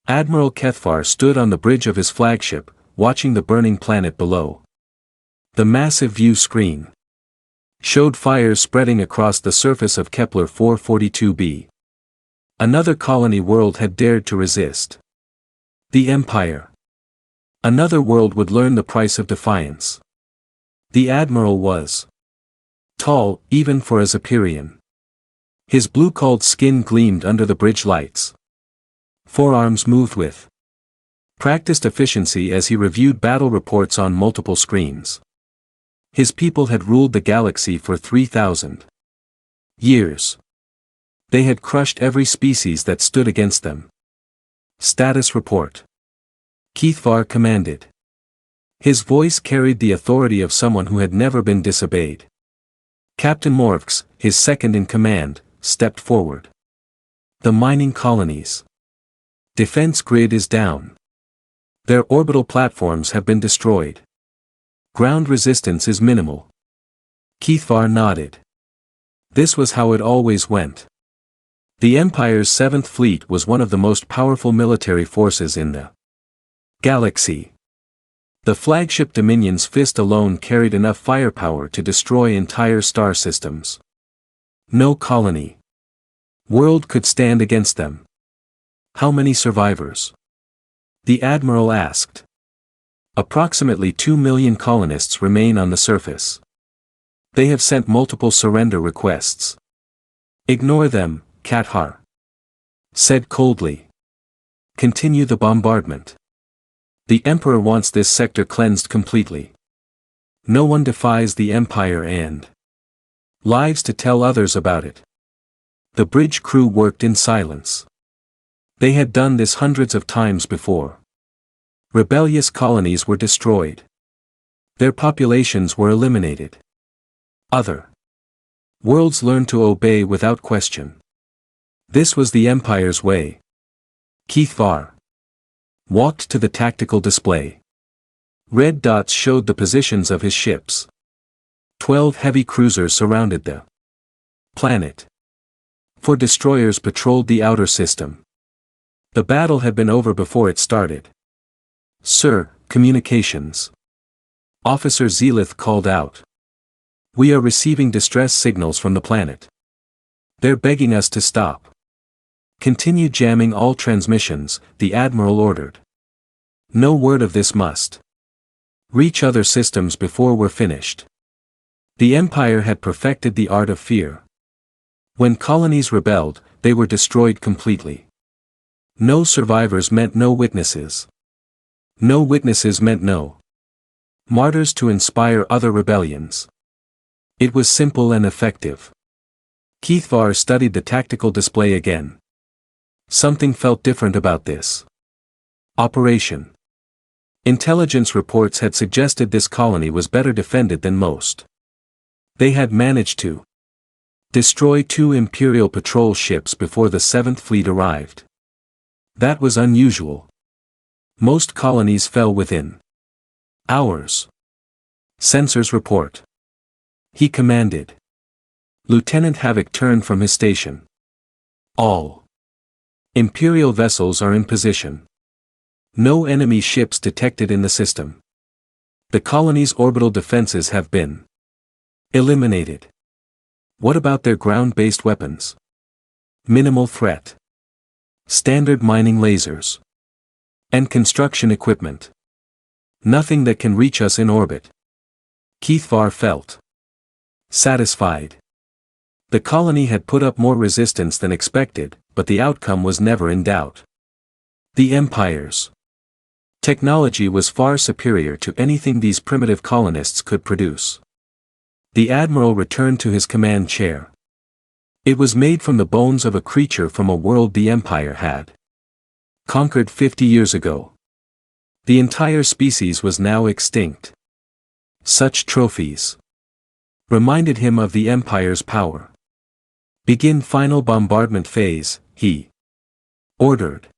Admiral Kethvar stood on the bridge of his flagship, watching the burning planet below. The massive view screen showed fires spreading across the surface of Kepler 442b. Another colony world had dared to resist. The Empire. Another world would learn the price of defiance. The Admiral was tall, even for a Zephyrian. His blue-called skin gleamed under the bridge lights. Forearms moved with practiced efficiency as he reviewed battle reports on multiple screens. His people had ruled the galaxy for 3,000 years. They had crushed every species that stood against them. Status report. Kethvar commanded. His voice carried the authority of someone who had never been disobeyed. Captain Morphs, his second in command, stepped forward. The mining colonies. Defense grid is down. Their orbital platforms have been destroyed. Ground resistance is minimal. Kethvar nodded. This was how it always went. The Empire's 7th Fleet was one of the most powerful military forces in the galaxy. The flagship Dominion's fist alone carried enough firepower to destroy entire star systems. No colony world could stand against them. How many survivors? The Admiral asked. Approximately 2 million colonists remain on the surface. They have sent multiple surrender requests. Ignore them, Kethvar said coldly. Continue the bombardment. The Emperor wants this sector cleansed completely. No one defies the Empire and lives to tell others about it. The bridge crew worked in silence. They had done this hundreds of times before. Rebellious colonies were destroyed. Their populations were eliminated. Other worlds learned to obey without question. This was the Empire's way. Kethvar walked to the tactical display. Red dots showed the positions of his ships. 12 heavy cruisers surrounded the planet. 4 destroyers patrolled the outer system. The battle had been over before it started. Sir, communications. Officer Zelith called out. We are receiving distress signals from the planet. They're begging us to stop. Continue jamming all transmissions, the Admiral ordered. No word of this must reach other systems before we're finished. The Empire had perfected the art of fear. When colonies rebelled, they were destroyed completely. No survivors meant no witnesses. No witnesses meant no martyrs to inspire other rebellions. It was simple and effective. Kethvar studied the tactical display again. Something felt different about this operation. Intelligence reports had suggested this colony was better defended than most. They had managed to destroy 2 Imperial patrol ships before the 7th Fleet arrived. That was unusual. Most colonies fell within hours. Sensors report. He commanded. Lieutenant Havoc turned from his station. All Imperial vessels are in position. No enemy ships detected in the system. The colony's orbital defenses have been eliminated. What about their ground-based weapons? Minimal threat. Standard mining lasers. And construction equipment. Nothing that can reach us in orbit. Kethvar felt satisfied. The colony had put up more resistance than expected, but the outcome was never in doubt. The Empire's technology was far superior to anything these primitive colonists could produce. The Admiral returned to his command chair. It was made from the bones of a creature from a world the Empire had conquered 50 years ago. The entire species was now extinct. Such trophies reminded him of the Empire's power. Begin final bombardment phase, he ordered.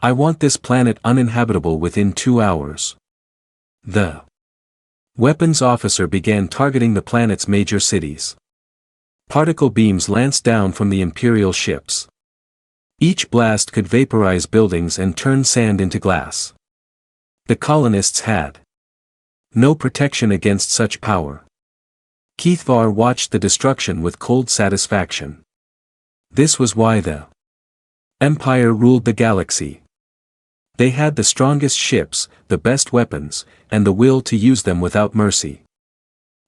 I want this planet uninhabitable within 2 hours. The weapons officer began targeting the planet's major cities. Particle beams lanced down from the Imperial ships. Each blast could vaporize buildings and turn sand into glass. The colonists had no protection against such power. Keithvar watched the destruction with cold satisfaction. This was why the Empire ruled the galaxy. They had the strongest ships, the best weapons, and the will to use them without mercy.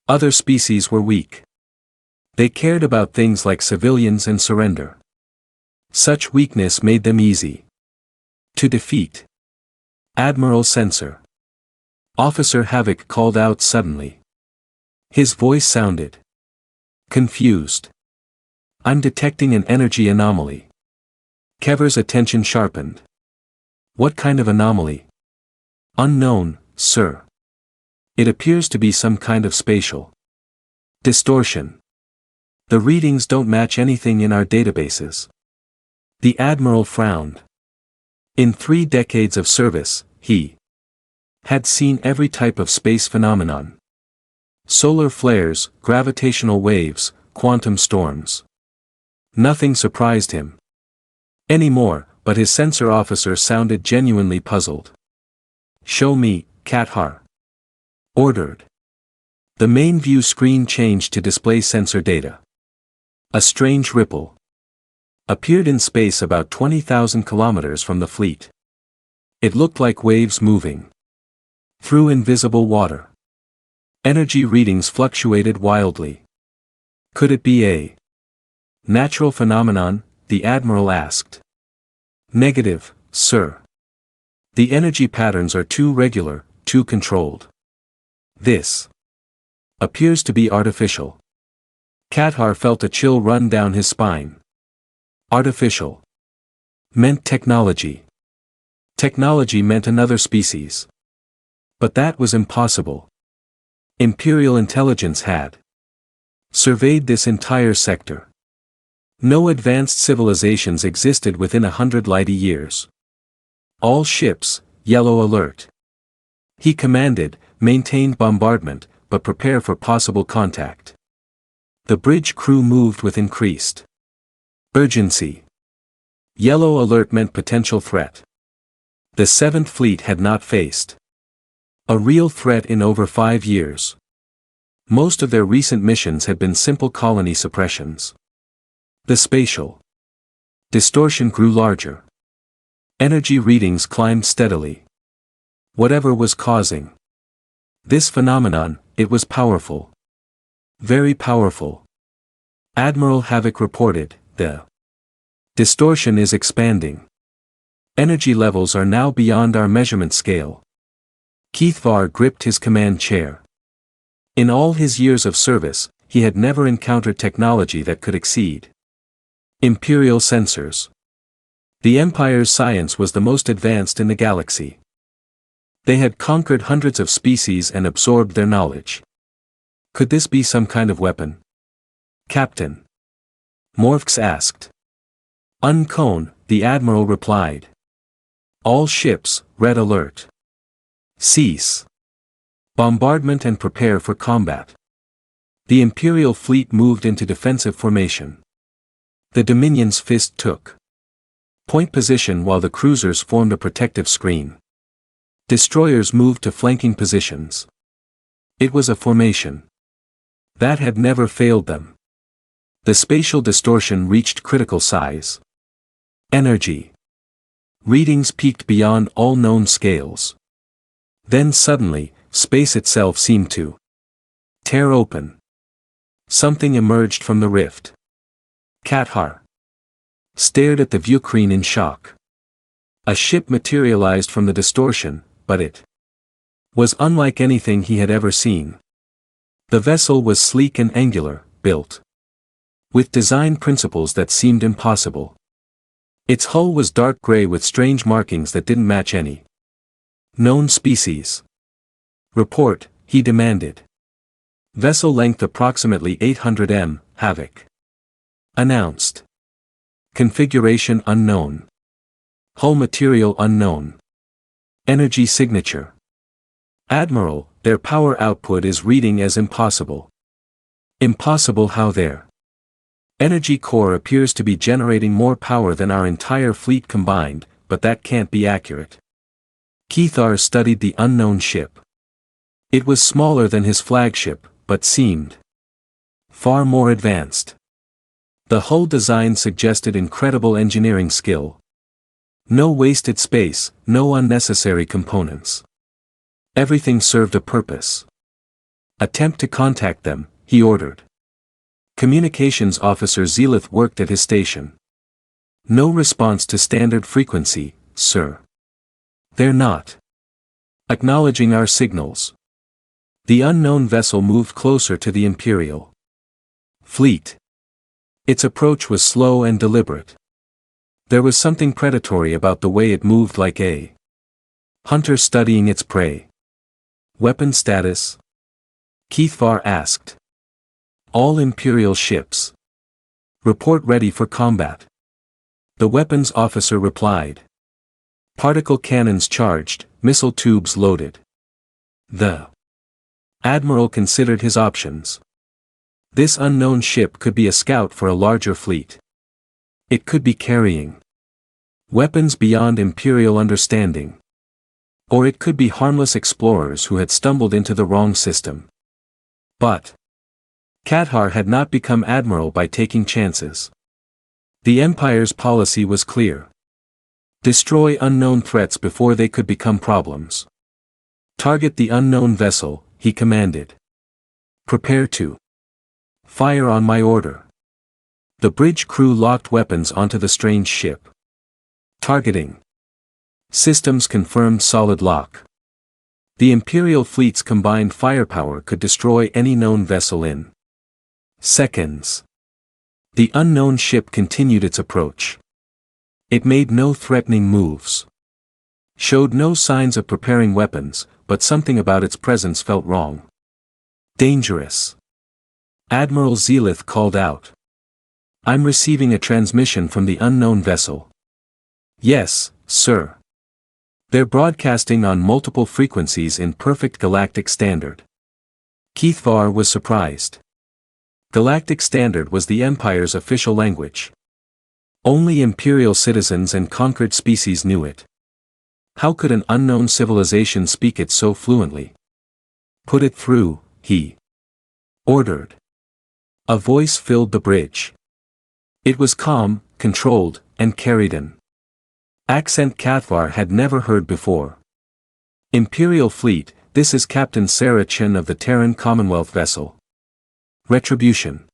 Other species were weak. They cared about things like civilians and surrender. Such weakness made them easy to defeat. Admiral Censor. Officer Havoc called out suddenly. His voice sounded confused. I'm detecting an energy anomaly. Kever's attention sharpened. What kind of anomaly? Unknown, sir. It appears to be some kind of spatial distortion. The readings don't match anything in our databases. The Admiral frowned. In 3 decades of service, he had seen every type of space phenomenon. Solar flares, gravitational waves, quantum storms. Nothing surprised him anymore, but his sensor officer sounded genuinely puzzled. Show me, Kathar. Ordered. The main view screen changed to display sensor data. A strange ripple appeared in space about 20,000 kilometers from the fleet. It looked like waves moving through invisible water. Energy readings fluctuated wildly. Could it be a natural phenomenon? The Admiral asked. Negative, sir. The energy patterns are too regular, too controlled. This appears to be artificial. Kathar felt a chill run down his spine. Artificial meant technology. Technology meant another species. But that was impossible. Imperial intelligence had surveyed this entire sector. No advanced civilizations existed within 100 light years. All ships, yellow alert. He commanded, maintain bombardment, but prepare for possible contact. The bridge crew moved with increased urgency. Yellow alert meant potential threat. The 7th Fleet had not faced a real threat in over 5 years. Most of their recent missions had been simple colony suppressions. The spatial distortion grew larger. Energy readings climbed steadily. Whatever was causing this phenomenon, it was powerful. Very powerful. Admiral Havoc reported, the distortion is expanding. Energy levels are now beyond our measurement scale. Keithvar gripped his command chair. In all his years of service, he had never encountered technology that could exceed Imperial sensors. The Empire's science was the most advanced in the galaxy. They had conquered hundreds of species and absorbed their knowledge. Could this be some kind of weapon? Captain Morphs asked. Unknown, the Admiral replied. All ships, red alert. Cease bombardment and prepare for combat. The Imperial fleet moved into defensive formation. The Dominion's fist took point position while the cruisers formed a protective screen. Destroyers moved to flanking positions. It was a formation that had never failed them. The spatial distortion reached critical size. Energy readings peaked beyond all known scales. Then suddenly, space itself seemed to tear open. Something emerged from the rift. Kathar stared at the viewscreen in shock. A ship materialized from the distortion, but it was unlike anything he had ever seen. The vessel was sleek and angular, built with design principles that seemed impossible. Its hull was dark gray with strange markings that didn't match any known species. Report, he demanded. Vessel length approximately 800 m, Havoc announced. Configuration unknown. Hull material unknown. Energy signature. Admiral, their power output is reading as impossible. Impossible how their Energy core appears to be generating more power than our entire fleet combined, but that can't be accurate. Keithar studied the unknown ship. It was smaller than his flagship, but seemed far more advanced. The hull design suggested incredible engineering skill. No wasted space, no unnecessary components. Everything served a purpose. Attempt to contact them, he ordered. Communications officer Zelith worked at his station. No response to standard frequency, sir. They're not acknowledging our signals. The unknown vessel moved closer to the Imperial fleet. Its approach was slow and deliberate. There was something predatory about the way it moved, like a hunter studying its prey. Weapon status? Keithvar asked. All Imperial ships. Report ready for combat. The weapons officer replied. Particle cannons charged, missile tubes loaded. The Admiral considered his options. This unknown ship could be a scout for a larger fleet. It could be carrying weapons beyond Imperial understanding. Or it could be harmless explorers who had stumbled into the wrong system. But Kathar had not become Admiral by taking chances. The Empire's policy was clear. Destroy unknown threats before they could become problems. Target the unknown vessel, he commanded. Prepare to fire on my order. The bridge crew locked weapons onto the strange ship. Targeting. Systems confirmed solid lock. The Imperial fleet's combined firepower could destroy any known vessel in seconds. The unknown ship continued its approach. It made no threatening moves. Showed no signs of preparing weapons, but something about its presence felt wrong. Dangerous. Admiral Zelith called out. I'm receiving a transmission from the unknown vessel. Yes, sir. They're broadcasting on multiple frequencies in perfect galactic standard. Keithvar was surprised. Galactic Standard was the Empire's official language. Only Imperial citizens and conquered species knew it. How could an unknown civilization speak it so fluently? Put it through, he ordered. A voice filled the bridge. It was calm, controlled, and carried an accent Kathvar had never heard before. Imperial Fleet, this is Captain Sarah Chen of the Terran Commonwealth vessel. Retribution.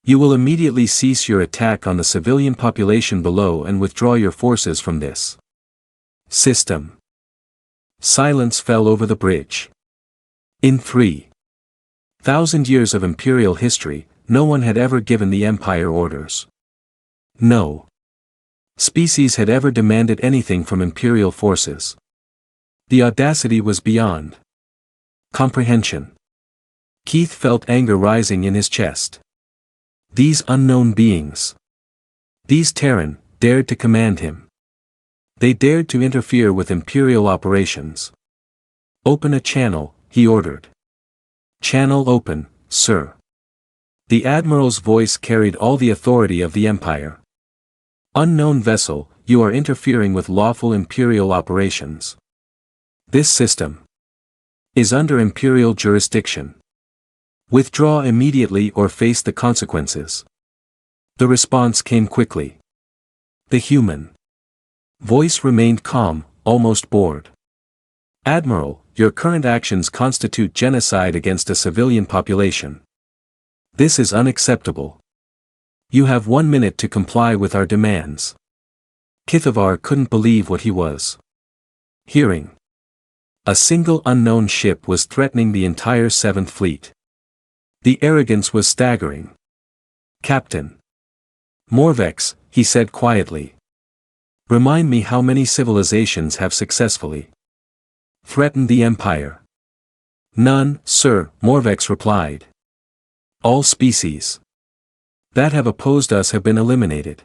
You will immediately cease your attack on the civilian population below and withdraw your forces from this system. Silence fell over the bridge. In 3,000 years of Imperial history, no one had ever given the Empire orders. No species had ever demanded anything from Imperial forces. The audacity was beyond comprehension. Keith felt anger rising in his chest. These unknown beings, these Terran, dared to command him. They dared to interfere with Imperial operations. Open a channel, he ordered. Channel open, sir. The Admiral's voice carried all the authority of the Empire. Unknown vessel, you are interfering with lawful Imperial operations. This system is under Imperial jurisdiction. Withdraw immediately or face the consequences. The response came quickly. The human voice remained calm, almost bored. Admiral, your current actions constitute genocide against a civilian population. This is unacceptable. You have 1 minute to comply with our demands. Kithavar couldn't believe what he was hearing. A single unknown ship was threatening the entire 7th Fleet. The arrogance was staggering. Captain Morvex, he said quietly. Remind me how many civilizations have successfully threatened the Empire. None, sir, Morvex replied. All species that have opposed us have been eliminated.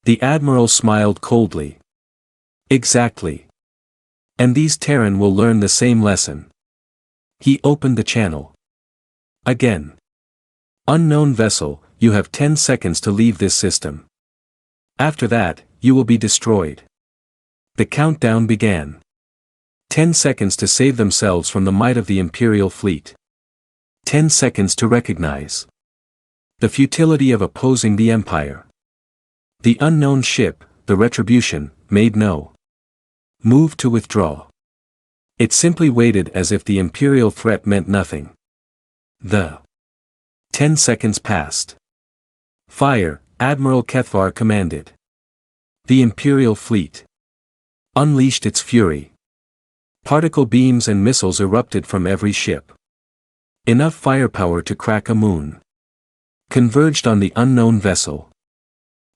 The Admiral smiled coldly. Exactly. And these Terran will learn the same lesson. He opened the channel. Again. Unknown vessel, you have 10 seconds to leave this system. After that, you will be destroyed. The countdown began. 10 seconds to save themselves from the might of the Imperial fleet. 10 seconds to recognize the futility of opposing the Empire. The unknown ship, the Retribution, made no move to withdraw. It simply waited as if the Imperial threat meant nothing. The 10 seconds passed. Fire, Admiral Kethvar commanded. The Imperial fleet unleashed its fury. Particle beams and missiles erupted from every ship. Enough firepower to crack a moon converged on the unknown vessel.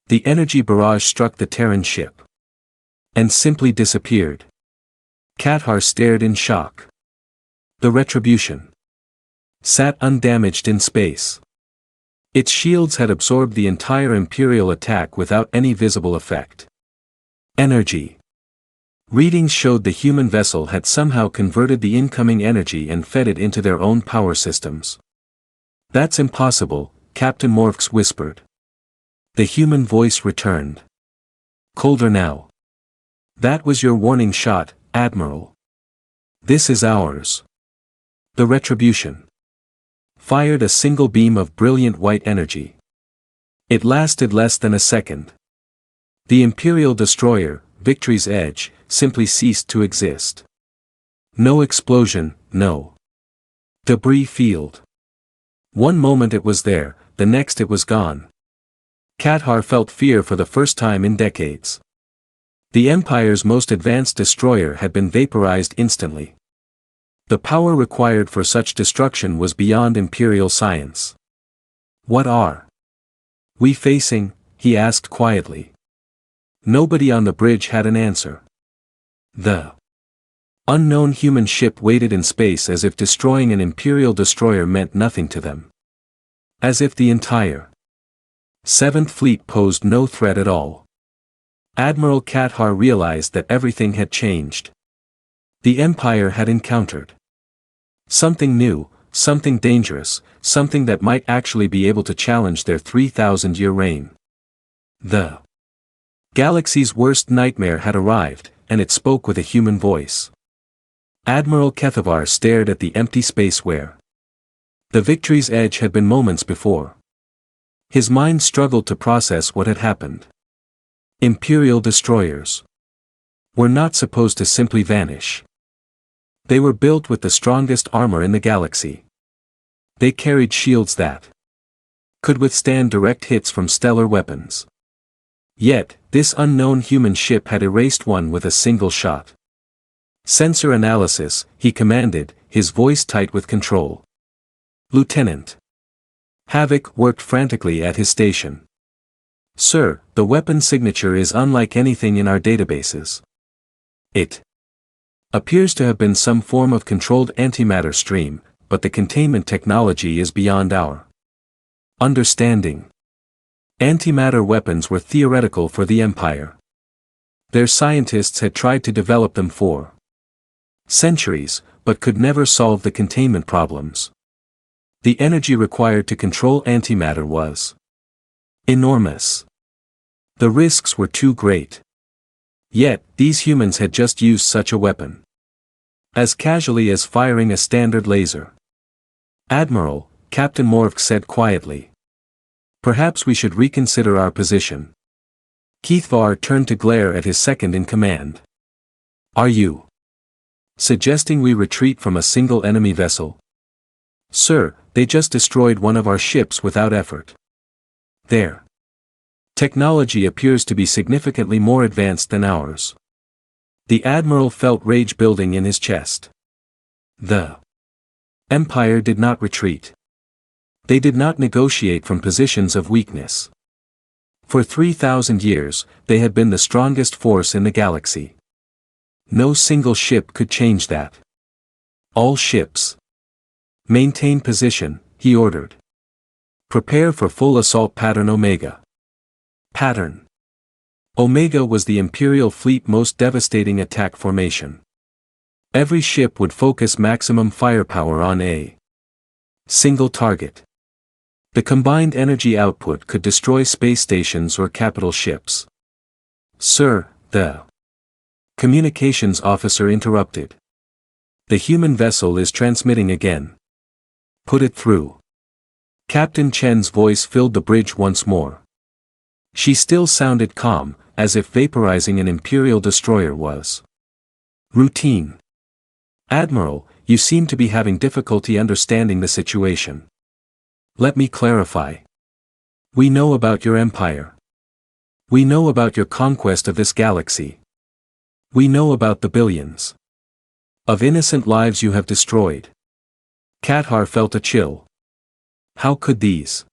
The energy barrage struck the Terran ship and simply disappeared. Kethvar stared in shock. The Retribution sat undamaged in space. Its shields had absorbed the entire Imperial attack without any visible effect. Energy readings showed the human vessel had somehow converted the incoming energy and fed it into their own power systems. "That's impossible," Captain Morphs whispered. The human voice returned. "Colder now. That was your warning shot, Admiral. This is ours." The Retribution fired a single beam of brilliant white energy. It lasted less than a second. The Imperial destroyer, Victory's Edge, simply ceased to exist. No explosion, no debris field. One moment it was there, the next it was gone. Kethvar felt fear for the first time in decades. The Empire's most advanced destroyer had been vaporized instantly. The power required for such destruction was beyond Imperial science. "What are we facing?" he asked quietly. Nobody on the bridge had an answer. The unknown human ship waited in space as if destroying an Imperial destroyer meant nothing to them. As if the entire Seventh Fleet posed no threat at all. Admiral Kethvar realized that everything had changed. The Empire had encountered something new, something dangerous, something that might actually be able to challenge their 3,000-year reign. The galaxy's worst nightmare had arrived, and it spoke with a human voice. Admiral Kethvar stared at the empty space where the Victory's Edge had been moments before. His mind struggled to process what had happened. Imperial destroyers were not supposed to simply vanish. They were built with the strongest armor in the galaxy. They carried shields that could withstand direct hits from stellar weapons. Yet, this unknown human ship had erased one with a single shot. "Sensor analysis," he commanded, his voice tight with control. Lieutenant Havoc worked frantically at his station. "Sir, the weapon signature is unlike anything in our databases. It appears to have been some form of controlled antimatter stream, but the containment technology is beyond our understanding. Antimatter weapons were theoretical for the Empire. Their scientists had tried to develop them for centuries, but could never solve the containment problems. The energy required to control antimatter was enormous. The risks were too great. Yet, these humans had just used such a weapon. As casually as firing a standard laser. "Admiral," Captain Morphs said quietly. "Perhaps we should reconsider our position." Kethvar turned to glare at his second-in-command. "Are you suggesting we retreat from a single enemy vessel?" "Sir, they just destroyed one of our ships without effort. Their technology appears to be significantly more advanced than ours." The Admiral felt rage building in his chest. The Empire did not retreat. They did not negotiate from positions of weakness. For 3,000 years, they had been the strongest force in the galaxy. No single ship could change that. "All ships maintain position," he ordered. "Prepare for full assault pattern Omega." Pattern Omega was the Imperial fleet most devastating attack formation. Every ship would focus maximum firepower on a single target. The combined energy output could destroy space stations or capital ships. Sir, the communications officer interrupted. The human vessel is transmitting again. Put it through. Captain Chen's voice filled the bridge once more. She still sounded calm, as if vaporizing an Imperial destroyer was routine. Admiral, you seem to be having difficulty understanding the situation. Let me clarify. We know about your empire. We know about your conquest of this galaxy. We know about the billions of innocent lives you have destroyed. Kathar felt a chill. How could these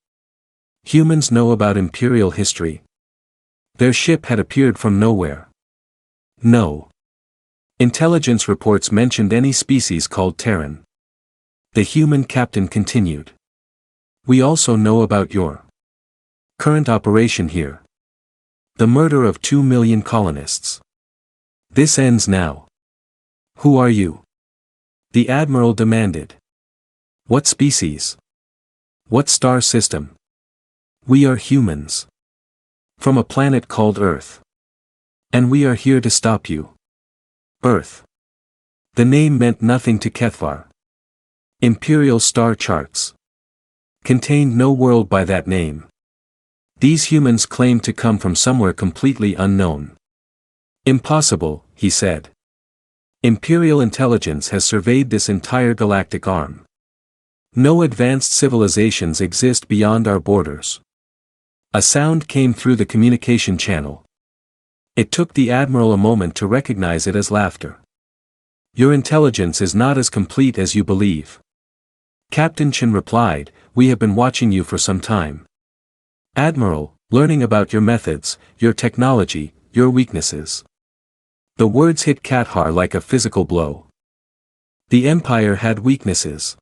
humans know about Imperial history? Their ship had appeared from nowhere. No intelligence reports mentioned any species called Terran. The human captain continued. We also know about your current operation here. The murder of 2 million colonists. This ends now. Who are you? The Admiral demanded. What species? What star system? We are humans. From a planet called Earth. And we are here to stop you. Earth. The name meant nothing to Kethvar. Imperial star charts contained no world by that name. These humans claimed to come from somewhere completely unknown. Impossible, he said. Imperial intelligence has surveyed this entire galactic arm. No advanced civilizations exist beyond our borders. A sound came through the communication channel. It took the Admiral a moment to recognize it as laughter. Your intelligence is not as complete as you believe. Captain Chen replied, we have been watching you for some time. Admiral, learning about your methods, your technology, your weaknesses. The words hit Kathar like a physical blow. The Empire had weaknesses.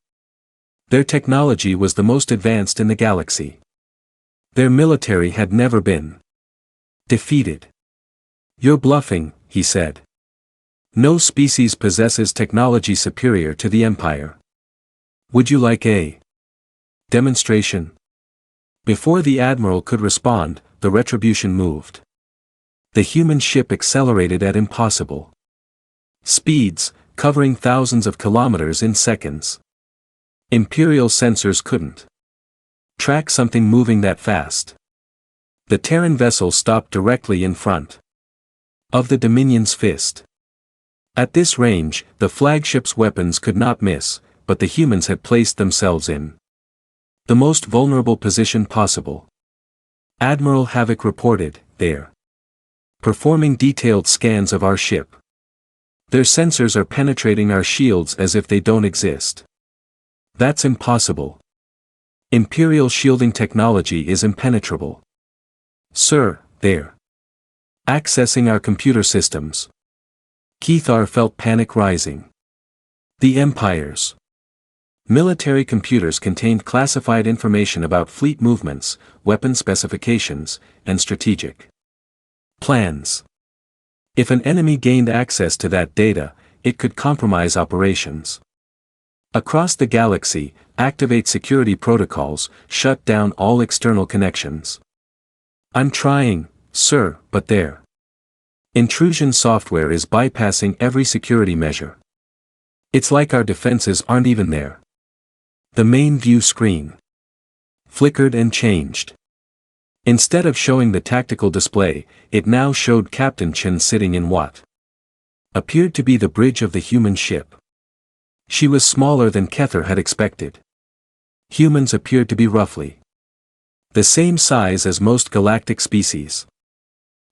Their technology was the most advanced in the galaxy. Their military had never been defeated. You're bluffing, he said. No species possesses technology superior to the Empire. Would you like a demonstration? Before the Admiral could respond, the Retribution moved. The human ship accelerated at impossible speeds, covering thousands of kilometers in seconds. Imperial sensors couldn't track something moving that fast. The Terran vessel stopped directly in front of the Dominion's fist. At this range, the flagship's weapons could not miss, but the humans had placed themselves in the most vulnerable position possible. Admiral Havoc reported, they're performing detailed scans of our ship. Their sensors are penetrating our shields as if they don't exist. That's impossible. Imperial shielding technology is impenetrable. Sir, they're accessing our computer systems. Kethar felt panic rising. The Empire's military computers contained classified information about fleet movements, weapon specifications, and strategic plans. If an enemy gained access to that data, it could compromise operations across the galaxy, activate security protocols, shut down all external connections. I'm trying, sir, but their intrusion software is bypassing every security measure. It's like our defenses aren't even there. The main view screen flickered and changed. Instead of showing the tactical display, it now showed Captain Chen sitting in what appeared to be the bridge of the human ship. She was smaller than Kether had expected. Humans appeared to be roughly the same size as most galactic species.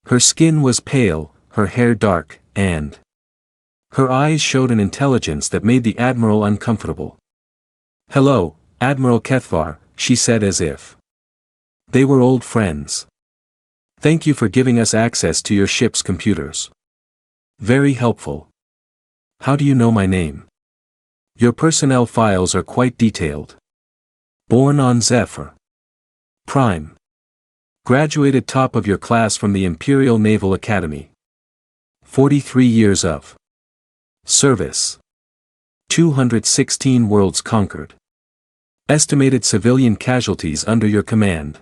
Her skin was pale, her hair dark, and her eyes showed an intelligence that made the Admiral uncomfortable. Hello, Admiral Kethvar, she said as if they were old friends. Thank you for giving us access to your ship's computers. Very helpful. How do you know my name? Your personnel files are quite detailed. Born on Zephyr Prime. Graduated top of your class from the Imperial Naval Academy. 43 years of service. 216 worlds conquered. Estimated civilian casualties under your command.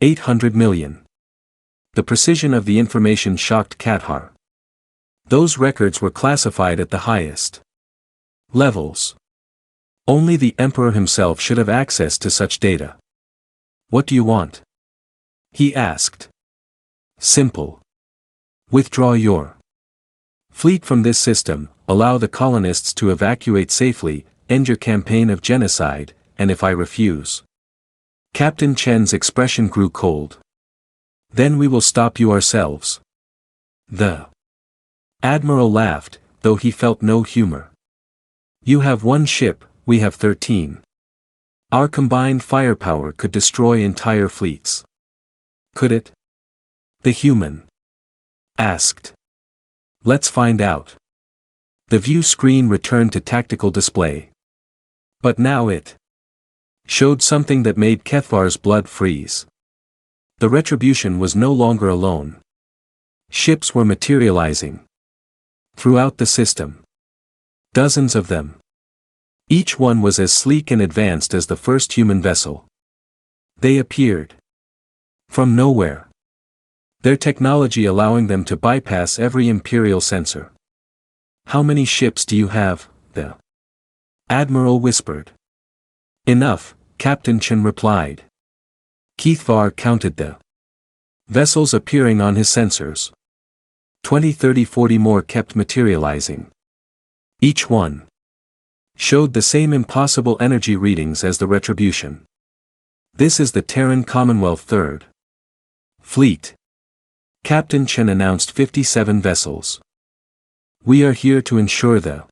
800 million. The precision of the information shocked Kathar. Those records were classified at the highest levels. Only the Emperor himself should have access to such data. What do you want? He asked. Simple. Withdraw your fleet from this system, allow the colonists to evacuate safely, end your campaign of genocide, and if I refuse. Captain Chen's expression grew cold. Then we will stop you ourselves. The Admiral laughed, though he felt no humor. You have one ship, we have 13. Our combined firepower could destroy entire fleets. Could it? The human asked. Let's find out. The view screen returned to tactical display. But now it showed something that made Kethar's blood freeze. The retribution was no longer alone. Ships were materializing throughout the system. Dozens of them. Each one was as sleek and advanced as the first human vessel. They appeared from nowhere, their technology allowing them to bypass every Imperial sensor. How many ships do you have? The Admiral whispered. Enough, Captain Chen replied. Kathar counted the vessels appearing on his sensors. 20, 30, 40 more kept materializing. Each one showed the same impossible energy readings as the retribution. This is the Terran Commonwealth Third Fleet. Captain Chen announced 57 vessels. We are here to ensure the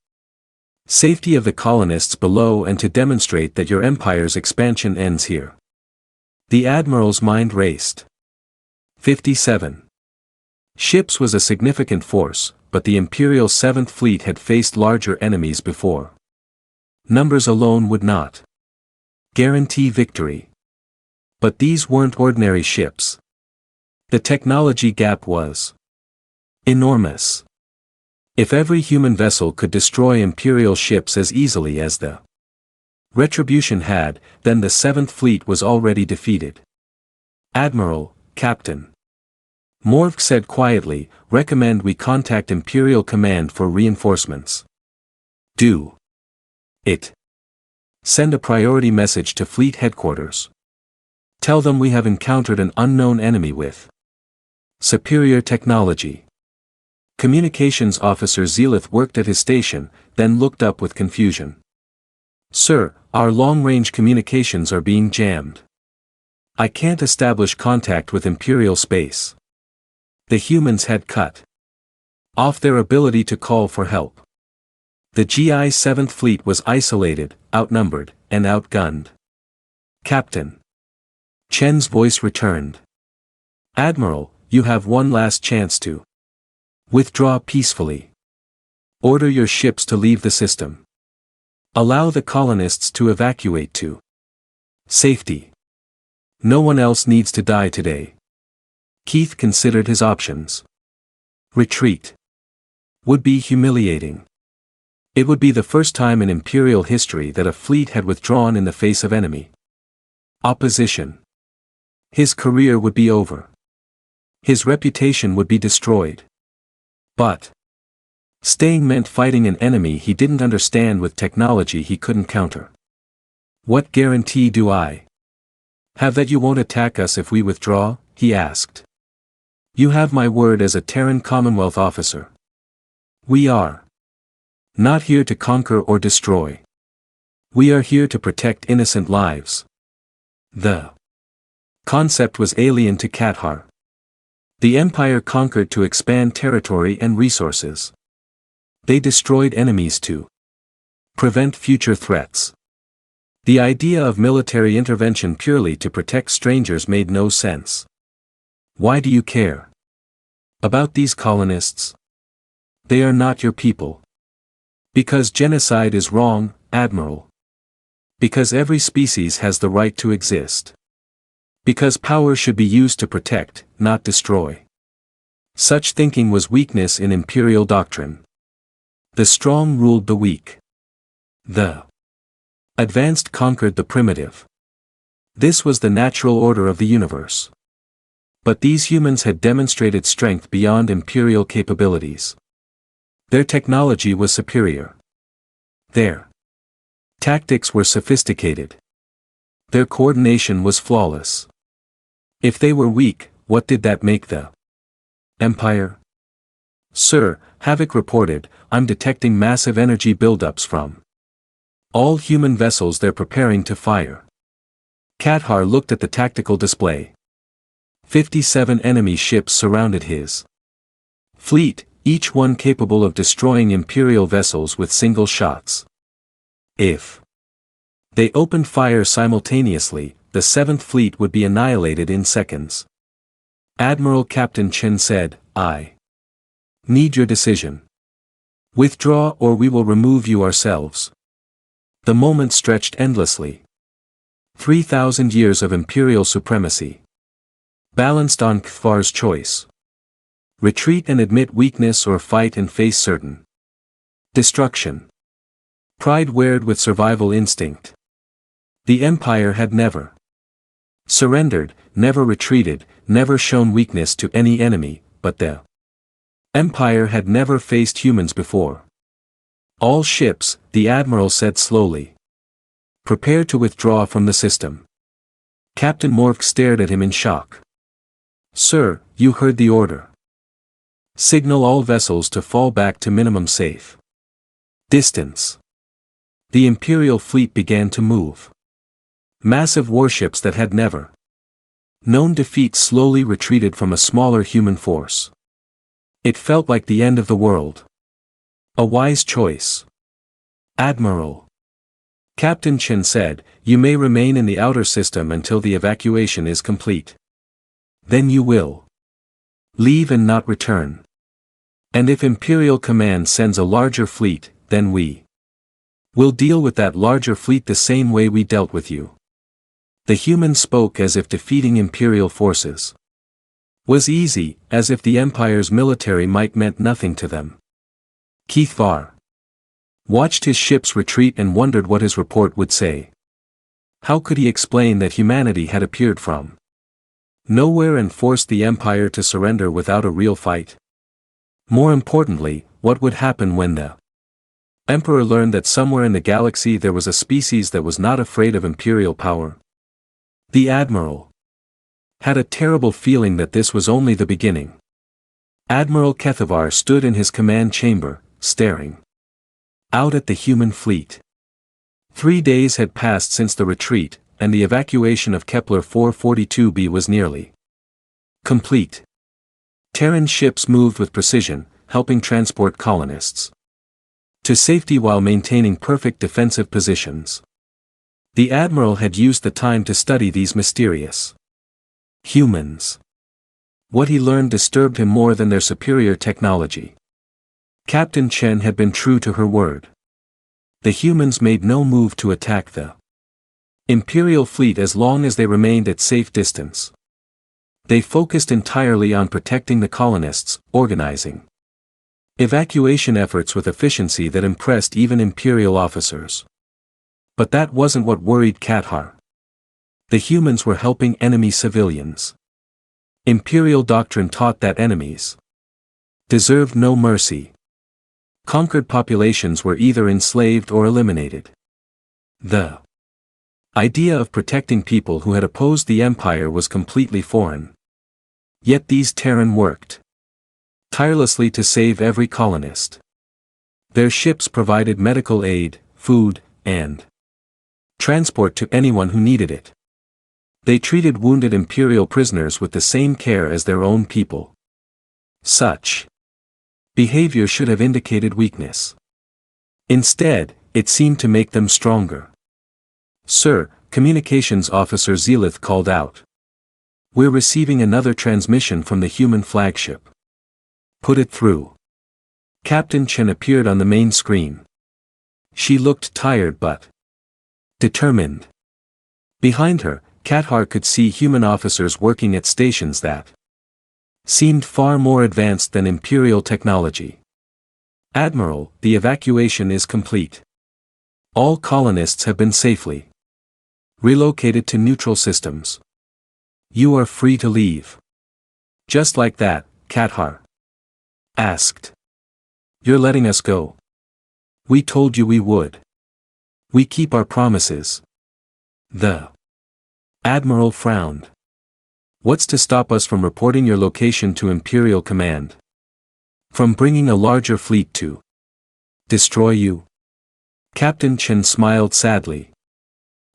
safety of the colonists below and to demonstrate that your empire's expansion ends here. The Admiral's mind raced. 57 ships was a significant force, but the Imperial 7th Fleet had faced larger enemies before. Numbers alone would not guarantee victory. But these weren't ordinary ships. The technology gap was enormous. If every human vessel could destroy Imperial ships as easily as the Retribution had, then the 7th Fleet was already defeated. Admiral, Captain Morv said quietly, recommend we contact Imperial Command for reinforcements. Do it. Send a priority message to Fleet Headquarters. Tell them we have encountered an unknown enemy with superior technology. Communications Officer Zelith worked at his station, then looked up with confusion. Sir, our long-range communications are being jammed. I can't establish contact with Imperial space. The humans had cut off their ability to call for help. The GI 7th Fleet was isolated, outnumbered, and outgunned. Captain Chen's voice returned. Admiral, you have one last chance to withdraw peacefully. Order your ships to leave the system. Allow the colonists to evacuate to safety. No one else needs to die today. Keith considered his options. Retreat would be humiliating. It would be the first time in Imperial history that a fleet had withdrawn in the face of enemy opposition. His career would be over. His reputation would be destroyed. But staying meant fighting an enemy he didn't understand with technology he couldn't counter. What guarantee do I have that you won't attack us if we withdraw? He asked. You have my word as a Terran Commonwealth officer. We are not here to conquer or destroy. We are here to protect innocent lives. The concept was alien to Kathar. The Empire conquered to expand territory and resources. They destroyed enemies to prevent future threats. The idea of military intervention purely to protect strangers made no sense. Why do you care about these colonists? They are not your people. Because genocide is wrong, Admiral. Because every species has the right to exist. Because power should be used to protect, not destroy. Such thinking was weakness in Imperial doctrine. The strong ruled the weak. The Advanced conquered the primitive. This was the natural order of the universe. But these humans had demonstrated strength beyond imperial capabilities. Their technology was superior. Their tactics were sophisticated. Their coordination was flawless. If they were weak, what did that make the Empire? Sir, Havoc reported, I'm detecting massive energy buildups from all human vessels they're preparing to fire. Kathar looked at the tactical display. 57 enemy ships surrounded his fleet, each one capable of destroying Imperial vessels with single shots. If they opened fire simultaneously, the 7th Fleet would be annihilated in seconds. Admiral Captain Chen said, I need your decision. Withdraw or we will remove you ourselves. The moment stretched endlessly. 3,000 years of Imperial supremacy. Balanced on Kthar's choice. Retreat and admit weakness or fight and face certain destruction. Pride weared with survival instinct. The Empire had never surrendered, never retreated, never shown weakness to any enemy, but the Empire had never faced humans before. All ships, the Admiral said slowly. Prepare to withdraw from the system. Captain Mork stared at him in shock. Sir, you heard the order. Signal all vessels to fall back to minimum safe distance. The Imperial fleet began to move. Massive warships that had never known defeat slowly retreated from a smaller human force. It felt like the end of the world. A wise choice. Admiral. Captain Chen said, you may remain in the outer system until the evacuation is complete. Then you will leave and not return. And if Imperial Command sends a larger fleet, then we will deal with that larger fleet the same way we dealt with you. The humans spoke as if defeating Imperial forces was easy, as if the Empire's military might meant nothing to them. Kithvar watched his ships retreat and wondered what his report would say. How could he explain that humanity had appeared from nowhere and forced the Empire to surrender without a real fight? More importantly, what would happen when the Emperor learned that somewhere in the galaxy there was a species that was not afraid of Imperial power? The Admiral had a terrible feeling that this was only the beginning. Admiral Kethavar stood in his command chamber, staring out at the human fleet. 3 days had passed since the retreat, and the evacuation of Kepler 442b was nearly complete. Terran ships moved with precision, helping transport colonists to safety while maintaining perfect defensive positions. The Admiral had used the time to study these mysterious humans. What he learned disturbed him more than their superior technology. Captain Chen had been true to her word. The humans made no move to attack the Imperial fleet as long as they remained at safe distance. They focused entirely on protecting the colonists, organizing evacuation efforts with efficiency that impressed even Imperial officers. But that wasn't what worried Kathar. The humans were helping enemy civilians. Imperial doctrine taught that enemies deserved no mercy. Conquered populations were either enslaved or eliminated. The idea of protecting people who had opposed the Empire was completely foreign. Yet these Terran worked tirelessly to save every colonist. Their ships provided medical aid, food, and transport to anyone who needed it. They treated wounded Imperial prisoners with the same care as their own people. Such behavior should have indicated weakness. Instead, it seemed to make them stronger. Sir, Communications Officer Zelith called out. We're receiving another transmission from the human flagship. Put it through. Captain Chen appeared on the main screen. She looked tired but determined. Behind her, Kathar could see human officers working at stations that seemed far more advanced than Imperial technology. Admiral, the evacuation is complete. All colonists have been safely relocated to neutral systems. You are free to leave. Just like that, Cathar asked. You're letting us go. We told you we would. We keep our promises. The Admiral frowned. What's to stop us from reporting your location to Imperial Command? From bringing a larger fleet to destroy you? Captain Chen smiled sadly.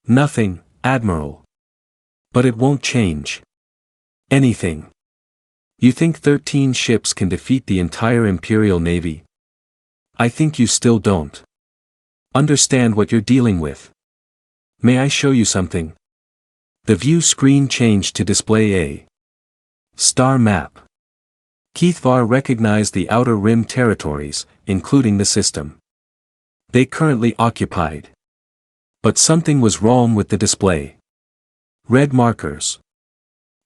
Nothing, Admiral. But it won't change anything. You think 13 ships can defeat the entire Imperial Navy? I think you still don't understand what you're dealing with. May I show you something? The view screen changed to display a star map. Keithvar recognized the outer rim territories, including the system they currently occupied. But something was wrong with the display. Red markers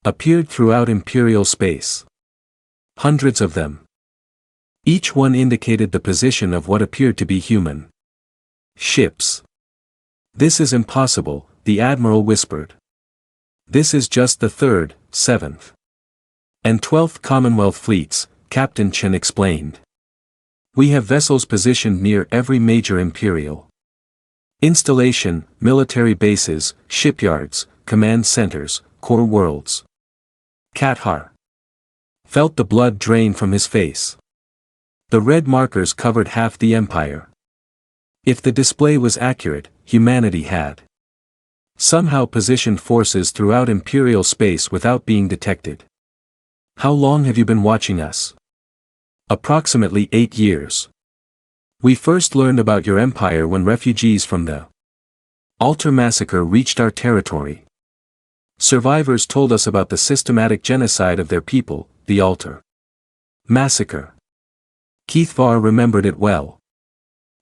appeared throughout Imperial space. Hundreds of them. Each one indicated the position of what appeared to be human ships. This is impossible, the Admiral whispered. This is just the 3rd, 7th, and 12th Commonwealth fleets, Captain Chen explained. We have vessels positioned near every major Imperial installation, military bases, shipyards, command centers, core worlds. Cathar felt the blood drain from his face. The red markers covered half the Empire. If the display was accurate, humanity had somehow positioned forces throughout Imperial space without being detected. How long have you been watching us? Approximately 8 years. We first learned about your empire when refugees from the Altar massacre reached our territory. Survivors told us about the systematic genocide of their people, the Altar massacre. Keithvar remembered it well.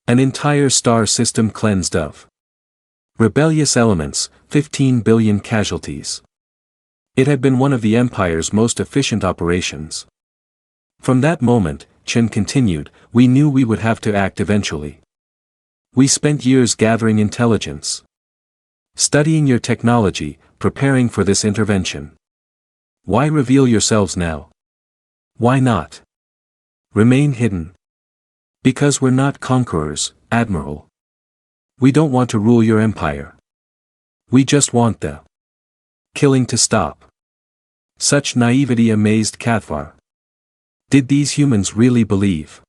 An entire star system cleansed of rebellious elements, 15 billion casualties. It had been one of the Empire's most efficient operations. From that moment, Chen continued, we knew we would have to act eventually. We spent years gathering intelligence, studying your technology, preparing for this intervention. Why reveal yourselves now? Why not remain hidden? Because we're not conquerors, Admiral. We don't want to rule your empire. We just want the killing to stop. Such naivety amazed Cathar. Did these humans really believe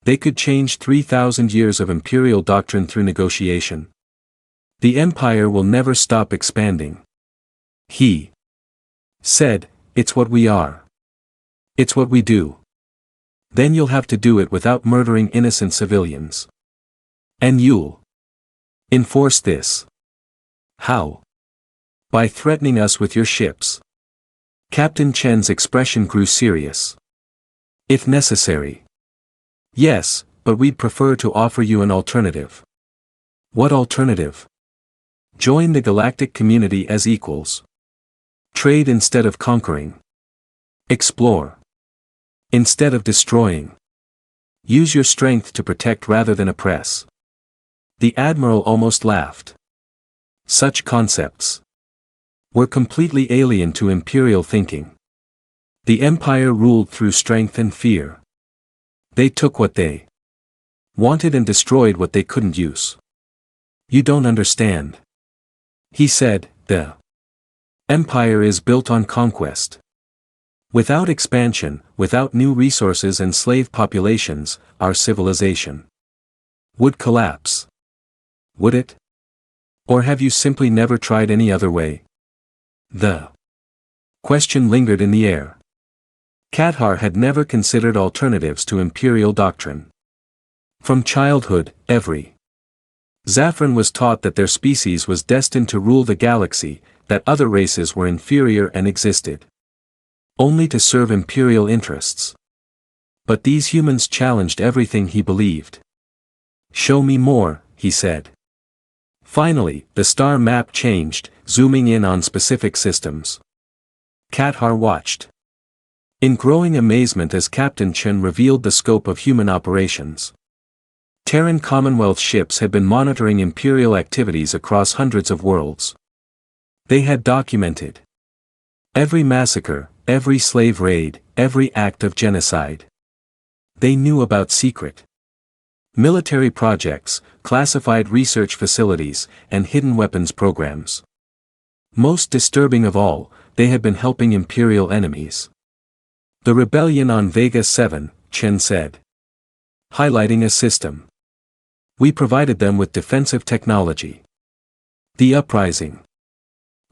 they could change 3,000 years of imperial doctrine through negotiation? The empire will never stop expanding. He said, it's what we are. It's what we do. Then you'll have to do it without murdering innocent civilians. And you'll enforce this. How? By threatening us with your ships. Captain Chen's expression grew serious. If necessary. Yes, but we'd prefer to offer you an alternative. What alternative? Join the galactic community as equals. Trade instead of conquering. Explore instead of destroying. Use your strength to protect rather than oppress. The Admiral almost laughed. Such concepts were completely alien to imperial thinking. The Empire ruled through strength and fear. They took what they wanted and destroyed what they couldn't use. You don't understand. He said, the Empire is built on conquest. Without expansion, without new resources and slave populations, our civilization would collapse. Would it? Or have you simply never tried any other way? The question lingered in the air. Cathar had never considered alternatives to imperial doctrine. From childhood, every Zaffron was taught that their species was destined to rule the galaxy, that other races were inferior and existed only to serve imperial interests. But these humans challenged everything he believed. Show me more, he said. Finally, the star map changed, zooming in on specific systems. Cathar watched in growing amazement as Captain Chen revealed the scope of human operations. Terran Commonwealth ships had been monitoring Imperial activities across hundreds of worlds. They had documented every massacre, every slave raid, every act of genocide. They knew about secret military projects, classified research facilities, and hidden weapons programs. Most disturbing of all, they had been helping Imperial enemies. The rebellion on Vega 7, Chen said. Highlighting a system. We provided them with defensive technology. The uprising.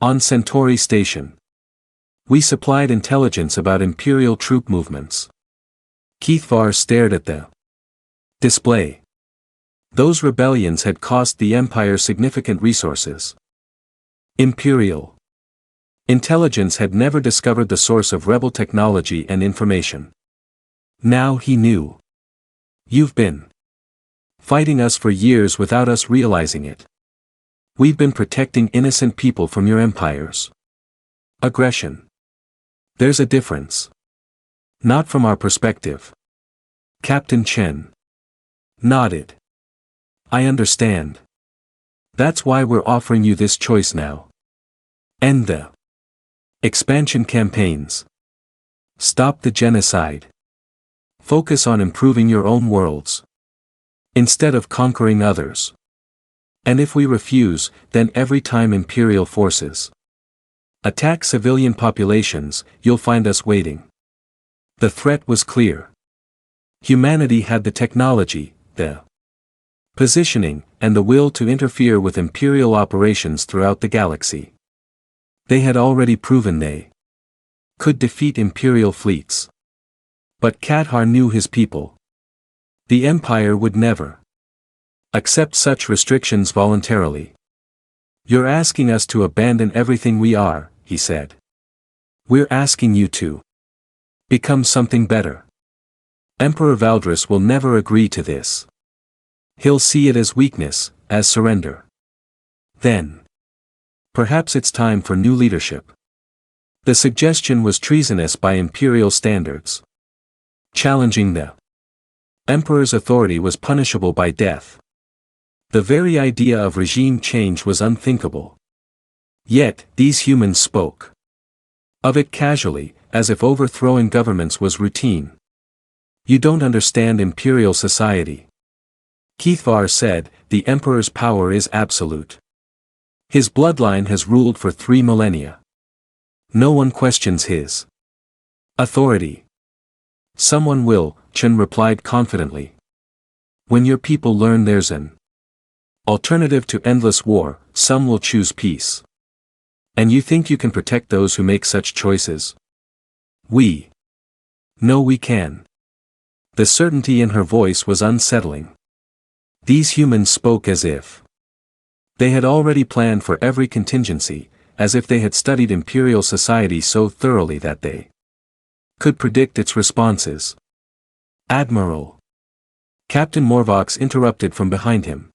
On Centauri Station. We supplied intelligence about Imperial troop movements. Keithvar stared at the display. Those rebellions had cost the Empire significant resources. Imperial intelligence had never discovered the source of rebel technology and information. Now he knew. You've been fighting us for years without us realizing it. We've been protecting innocent people from your empires. Aggression. There's a difference. Not from our perspective. Captain Chen nodded. I understand. That's why we're offering you this choice now. End the expansion campaigns. Stop the genocide. Focus on improving your own worlds, instead of conquering others. And if we refuse, then every time Imperial forces attack civilian populations, you'll find us waiting. The threat was clear. Humanity had the technology, the positioning, and the will to interfere with Imperial operations throughout the galaxy. They had already proven they could defeat Imperial fleets. But Kathar knew his people. The Empire would never accept such restrictions voluntarily. You're asking us to abandon everything we are, he said. We're asking you to become something better. Emperor Valdris will never agree to this. He'll see it as weakness, as surrender. Then perhaps it's time for new leadership. The suggestion was treasonous by Imperial standards. Challenging the Emperor's authority was punishable by death. The very idea of regime change was unthinkable. Yet, these humans spoke of it casually, as if overthrowing governments was routine. You don't understand Imperial society. Keithvar said, the Emperor's power is absolute. His bloodline has ruled for 3 millennia. No one questions his authority. Someone will, Chen replied confidently. When your people learn there's an alternative to endless war, some will choose peace. And you think you can protect those who make such choices? We know we can. The certainty in her voice was unsettling. These humans spoke as if they had already planned for every contingency, as if they had studied Imperial society so thoroughly that they could predict its responses. Admiral. Captain Morvox interrupted from behind him.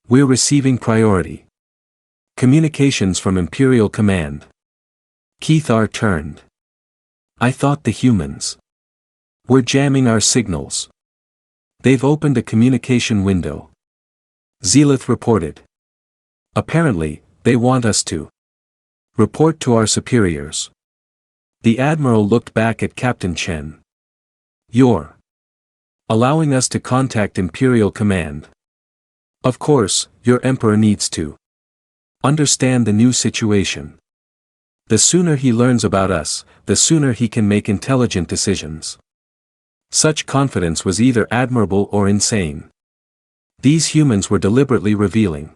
We're receiving priority communications from Imperial Command. Keithar turned. I thought the humans were jamming our signals. They've opened a communication window. Zealith reported. Apparently, they want us to report to our superiors. The Admiral looked back at Captain Chen. You're allowing us to contact Imperial Command. Of course, your Emperor needs to understand the new situation. The sooner he learns about us, the sooner he can make intelligent decisions. Such confidence was either admirable or insane. These humans were deliberately revealing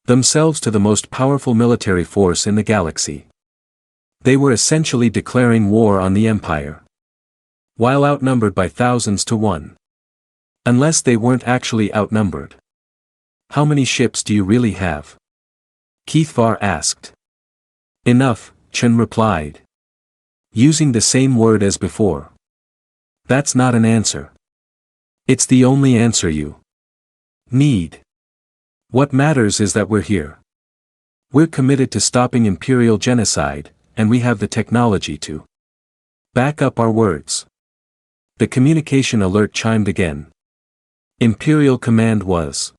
themselves to the most powerful military force in the galaxy. They were essentially declaring war on the Empire, while outnumbered by thousands to 1. Unless they weren't actually outnumbered. How many ships do you really have? Keithvar asked. Enough, Chen replied. Using the same word as before. That's not an answer. It's the only answer you need. What matters is that we're here. We're committed to stopping Imperial genocide, and we have the technology to back up our words. The communication alert chimed again. Imperial command was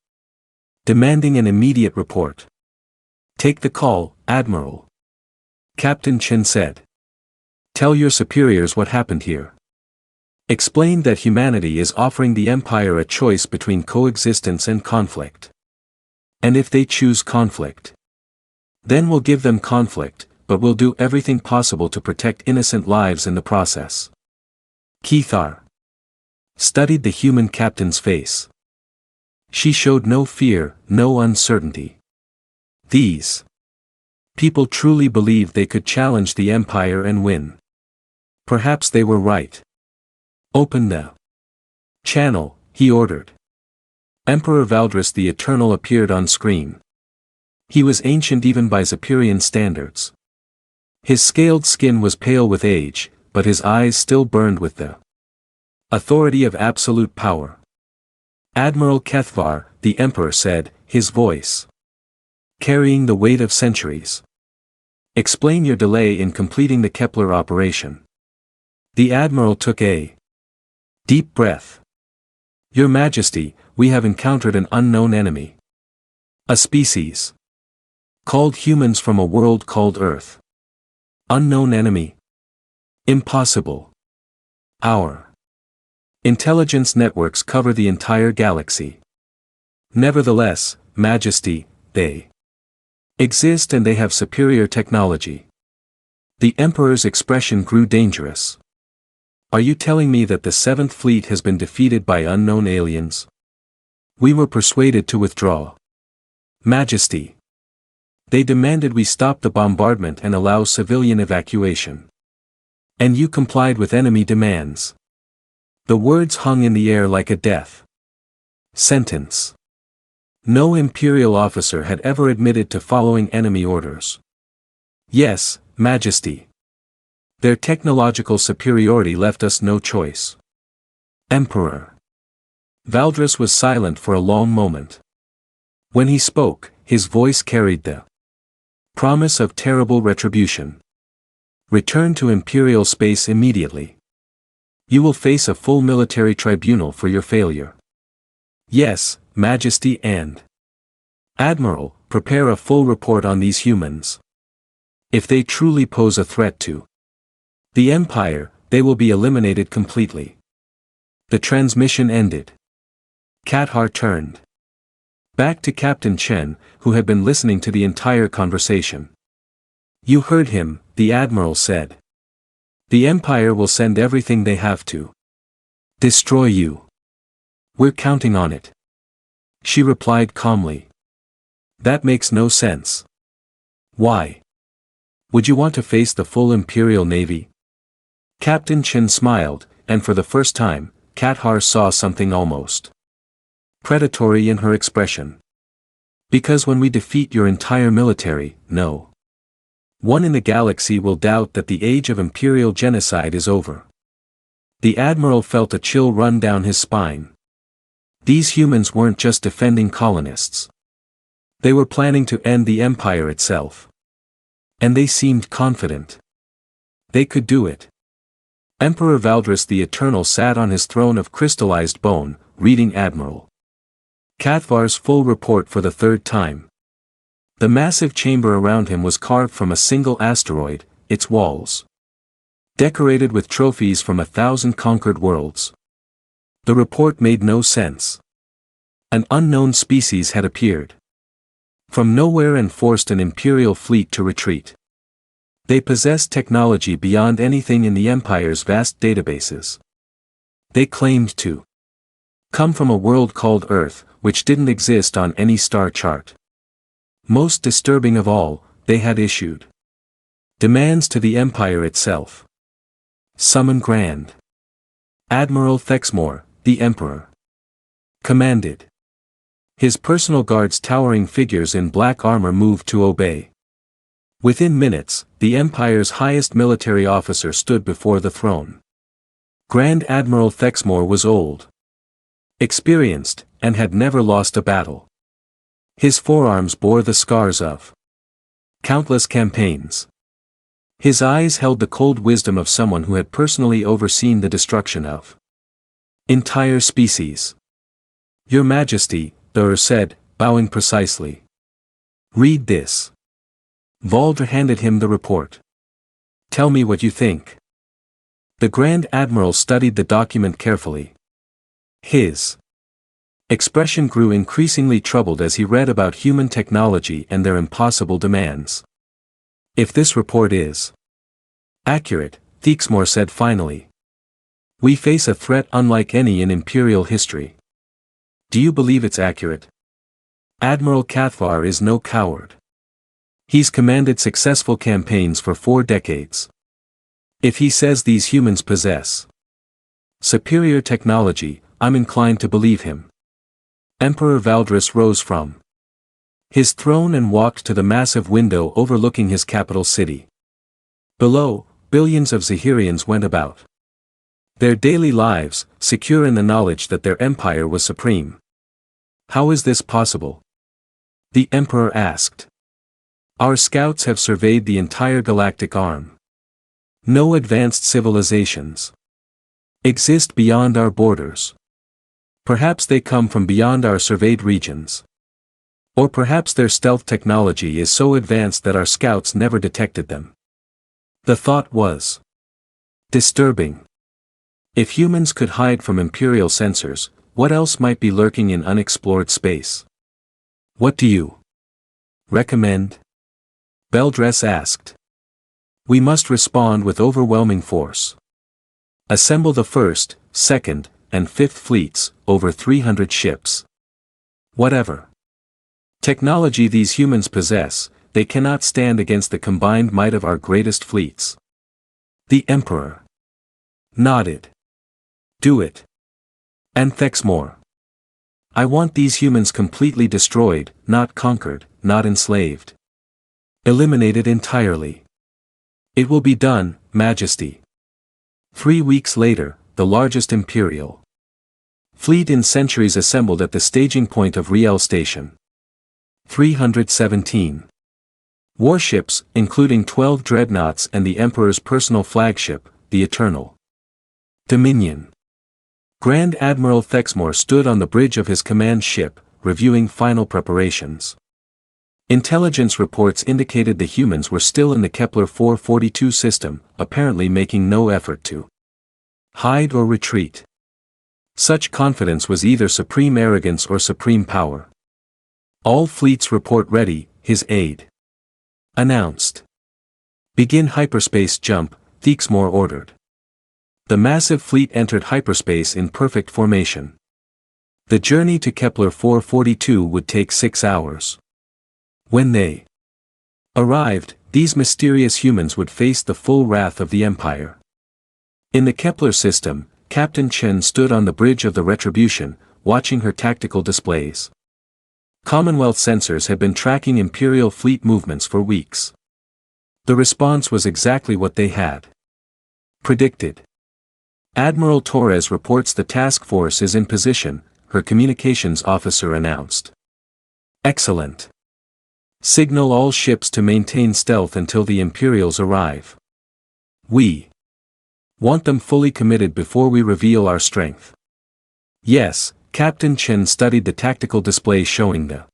demanding an immediate report. Take the call, Admiral. Captain Chen said. Tell your superiors what happened here. Explain that humanity is offering the Empire a choice between coexistence and conflict. And if they choose conflict, then we'll give them conflict, but we'll do everything possible to protect innocent lives in the process. Kethar studied the human captain's face. She showed no fear, no uncertainty. These people truly believed they could challenge the Empire and win. Perhaps they were right. Open the channel, he ordered. Emperor Valdris the Eternal appeared on screen. He was ancient even by Zephyrian standards. His scaled skin was pale with age, but his eyes still burned with the authority of absolute power. Admiral Kethvar, the Emperor said, his voice carrying the weight of centuries. Explain your delay in completing the Kepler operation. The Admiral took a deep breath. Your Majesty, we have encountered an unknown enemy. A species called humans from a world called Earth. Unknown enemy. Impossible. Our intelligence networks cover the entire galaxy. Nevertheless, Majesty, they exist and they have superior technology. The Emperor's expression grew dangerous. Are you telling me that the Seventh Fleet has been defeated by unknown aliens? We were persuaded to withdraw. Majesty. They demanded we stop the bombardment and allow civilian evacuation. And you complied with enemy demands. The words hung in the air like a death sentence. No Imperial officer had ever admitted to following enemy orders. Yes, Majesty. Their technological superiority left us no choice. Emperor. Valdris was silent for a long moment. When he spoke, his voice carried the promise of terrible retribution. Return to Imperial space immediately. You will face a full military tribunal for your failure. Yes, Majesty, and Admiral, prepare a full report on these humans. If they truly pose a threat to the Empire, they will be eliminated completely. The transmission ended. Kethvar turned back to Captain Chen, who had been listening to the entire conversation. You heard him, the Admiral said. The Empire will send everything they have to destroy you. We're counting on it. She replied calmly. That makes no sense. Why? Would you want to face the full Imperial Navy? Captain Chen smiled, and for the first time, Kethvar saw something almost predatory in her expression. Because when we defeat your entire military, no one in the galaxy will doubt that the age of Imperial genocide is over. The Admiral felt a chill run down his spine. These humans weren't just defending colonists. They were planning to end the Empire itself. And they seemed confident. They could do it. Emperor Valdris the Eternal sat on his throne of crystallized bone, reading Admiral Kethvar's full report for the third time. The massive chamber around him was carved from a single asteroid, its walls decorated with trophies from 1,000 conquered worlds. The report made no sense. An unknown species had appeared from nowhere and forced an Imperial fleet to retreat. They possessed technology beyond anything in the Empire's vast databases. They claimed to come from a world called Earth, which didn't exist on any star chart. Most disturbing of all, they had issued demands to the Empire itself. Summon Grand Admiral Thexmore, the Emperor commanded. His personal guards, towering figures in black armor, moved to obey. Within minutes, the Empire's highest military officer stood before the throne. Grand Admiral Thexmore was old, experienced, and had never lost a battle. His forearms bore the scars of countless campaigns. His eyes held the cold wisdom of someone who had personally overseen the destruction of entire species. Your Majesty, the said, bowing precisely. Read this. Valdre handed him the report. Tell me what you think. The Grand Admiral studied the document carefully. His expression grew increasingly troubled as he read about human technology and their impossible demands. If this report is accurate, Thixmore said finally, we face a threat unlike any in Imperial history. Do you believe it's accurate? Admiral Cathvar is no coward. He's commanded successful campaigns for 4 decades. If he says these humans possess superior technology, I'm inclined to believe him. Emperor Valdris rose from his throne and walked to the massive window overlooking his capital city. Below, billions of Zahirians went about their daily lives, secure in the knowledge that their empire was supreme. How is this possible? The Emperor asked. Our scouts have surveyed the entire galactic arm. No advanced civilizations exist beyond our borders. Perhaps they come from beyond our surveyed regions. Or perhaps their stealth technology is so advanced that our scouts never detected them. The thought was disturbing. If humans could hide from Imperial sensors, what else might be lurking in unexplored space? What do you recommend? Beldress asked. We must respond with overwhelming force. Assemble the 1st, 2nd, and 5th fleets, over 300 ships. Whatever technology these humans possess, they cannot stand against the combined might of our greatest fleets. The Emperor nodded. Do it. And Thexmore. I want these humans completely destroyed, not conquered, not enslaved. Eliminated entirely. It will be done, Majesty. 3 weeks later, the largest Imperial fleet in centuries assembled at the staging point of Riel Station. 317 warships, including 12 dreadnoughts and the Emperor's personal flagship, the Eternal Dominion. Grand Admiral Thexmore stood on the bridge of his command ship, reviewing final preparations. Intelligence reports indicated the humans were still in the Kepler 442 system, apparently making no effort to hide or retreat. Such confidence was either supreme arrogance or supreme power. All fleets report ready, his aide announced. Begin hyperspace jump, Thixmore ordered. The massive fleet entered hyperspace in perfect formation. The journey to Kepler 442 would take 6 hours. When they arrived, these mysterious humans would face the full wrath of the Empire. In the Kepler system, Captain Chen stood on the bridge of the Retribution, watching her tactical displays. Commonwealth sensors had been tracking Imperial fleet movements for weeks. The response was exactly what they had predicted. Admiral Torres reports the task force is in position, her communications officer announced. Excellent. Signal all ships to maintain stealth until the Imperials arrive. We want them fully committed before we reveal our strength. Yes, Captain Chen studied the tactical display showing the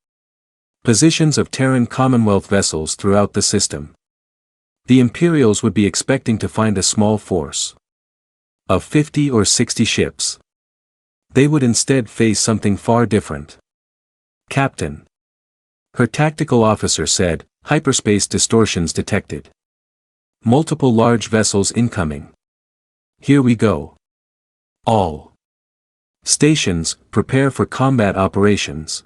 positions of Terran Commonwealth vessels throughout the system. The Imperials would be expecting to find a small force of 50 or 60 ships. They would instead face something far different. Captain. Her tactical officer said, hyperspace distortions detected. Multiple large vessels incoming. Here we go. All stations, prepare for combat operations.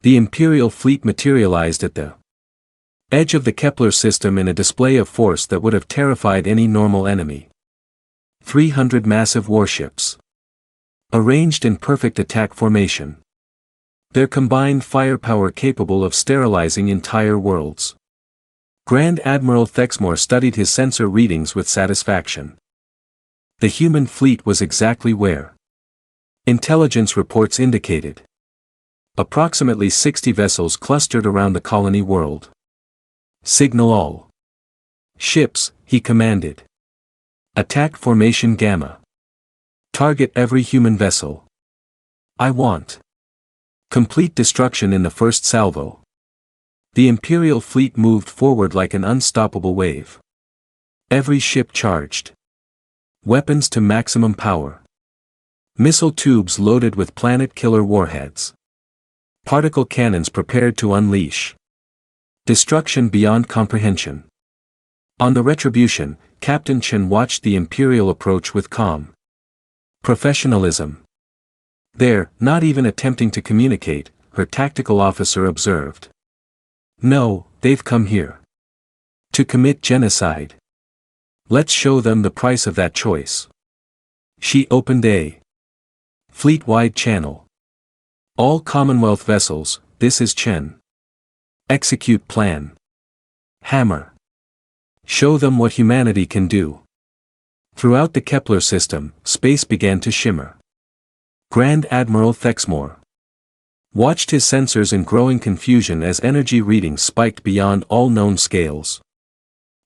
The Imperial fleet materialized at the edge of the Kepler system in a display of force that would have terrified any normal enemy. 300 massive warships. Arranged in perfect attack formation. Their combined firepower capable of sterilizing entire worlds. Grand Admiral Thexmore studied his sensor readings with satisfaction. The human fleet was exactly where intelligence reports indicated. Approximately 60 vessels clustered around the colony world. Signal all ships, he commanded. Attack formation Gamma. Target every human vessel. I want Complete destruction in the first salvo. The Imperial fleet moved forward like an unstoppable wave. Every ship charged. Weapons to maximum power. Missile tubes loaded with planet-killer warheads. Particle cannons prepared to unleash. Destruction beyond comprehension. On the Retribution, Captain Chen watched the Imperial approach with calm professionalism. There, not even attempting to communicate, her tactical officer observed. No, they've come here to commit genocide. Let's show them the price of that choice. She opened a fleet-wide channel. All Commonwealth vessels, this is Chen. Execute plan. Hammer. Show them what humanity can do. Throughout the Kepler system, space began to shimmer. Grand Admiral Thexmore watched his sensors in growing confusion as energy readings spiked beyond all known scales.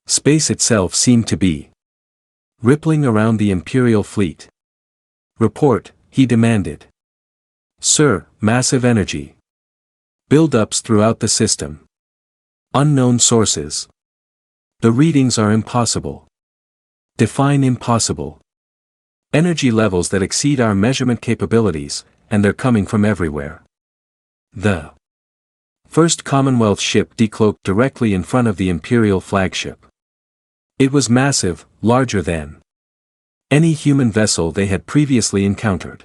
Space itself seemed to be rippling around the Imperial fleet. Report, he demanded. Sir, massive energy build-ups throughout the system. Unknown sources. The readings are impossible. Define impossible. Energy levels that exceed our measurement capabilities, and they're coming from everywhere. The first Commonwealth ship decloaked directly in front of the Imperial flagship. It was massive, larger than any human vessel they had previously encountered.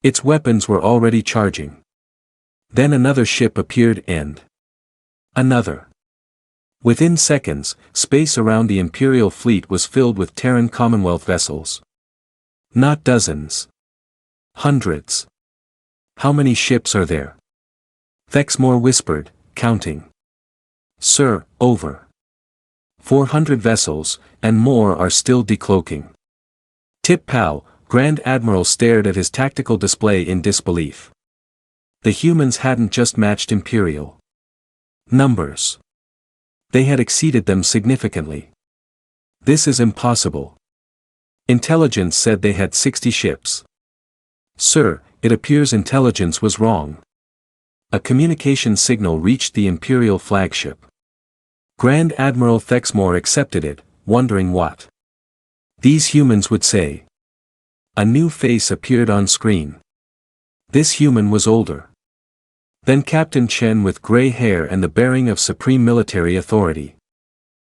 Its weapons were already charging. Then another ship appeared and another. Within seconds, space around the Imperial fleet was filled with Terran Commonwealth vessels. Not dozens. Hundreds. How many ships are there? Thexmore whispered, counting. Sir, over 400 vessels, and more are still decloaking. Tip Pal, Grand Admiral stared at his tactical display in disbelief. The humans hadn't just matched Imperial numbers. They had exceeded them significantly. This is impossible. Intelligence said they had 60 ships. Sir, it appears intelligence was wrong. A communication signal reached the Imperial flagship. Grand Admiral Thexmore accepted it, wondering what these humans would say. A new face appeared on screen. This human was older than Captain Chen, with gray hair and the bearing of supreme military authority.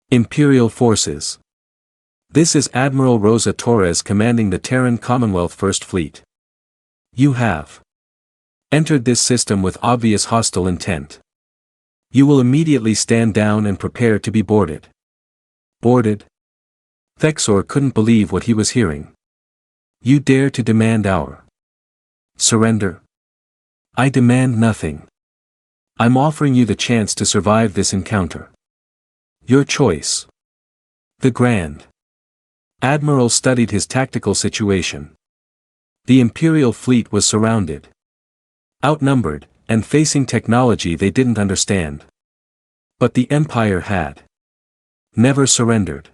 Imperial forces. This is Admiral Rosa Torres, commanding the Terran Commonwealth First Fleet. You have entered this system with obvious hostile intent. You will immediately stand down and prepare to be boarded. Boarded? Thexor couldn't believe what he was hearing. You dare to demand our surrender? I demand nothing. I'm offering you the chance to survive this encounter. Your choice. The Grand Admiral studied his tactical situation. The Imperial fleet was surrounded, outnumbered, and facing technology they didn't understand. But the Empire had never surrendered.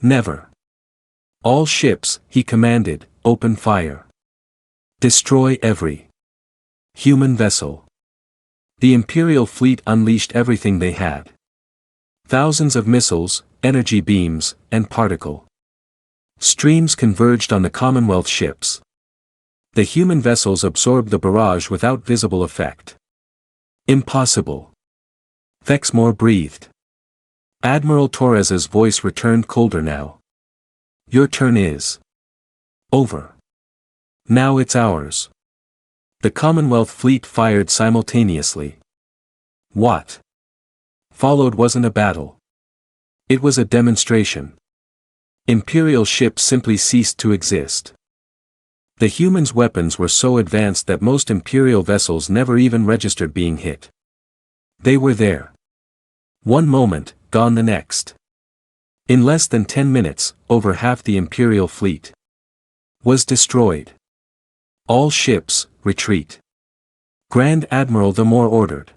Never. All ships, he commanded, open fire. Destroy every human vessel. The Imperial fleet unleashed everything they had. Thousands of missiles, energy beams, and particle streams converged on the Commonwealth ships. The human vessels absorbed the barrage without visible effect. Impossible. Thexmore breathed. Admiral Torres's voice returned colder now. Your turn is over. Now it's ours. The Commonwealth fleet fired simultaneously. What followed wasn't a battle. It was a demonstration. Imperial ships simply ceased to exist. The humans' weapons were so advanced that most Imperial vessels never even registered being hit. They were there. One moment, gone the next. In less than 10 minutes, over half the Imperial fleet was destroyed. All ships, retreat. Grand Admiral Themore ordered.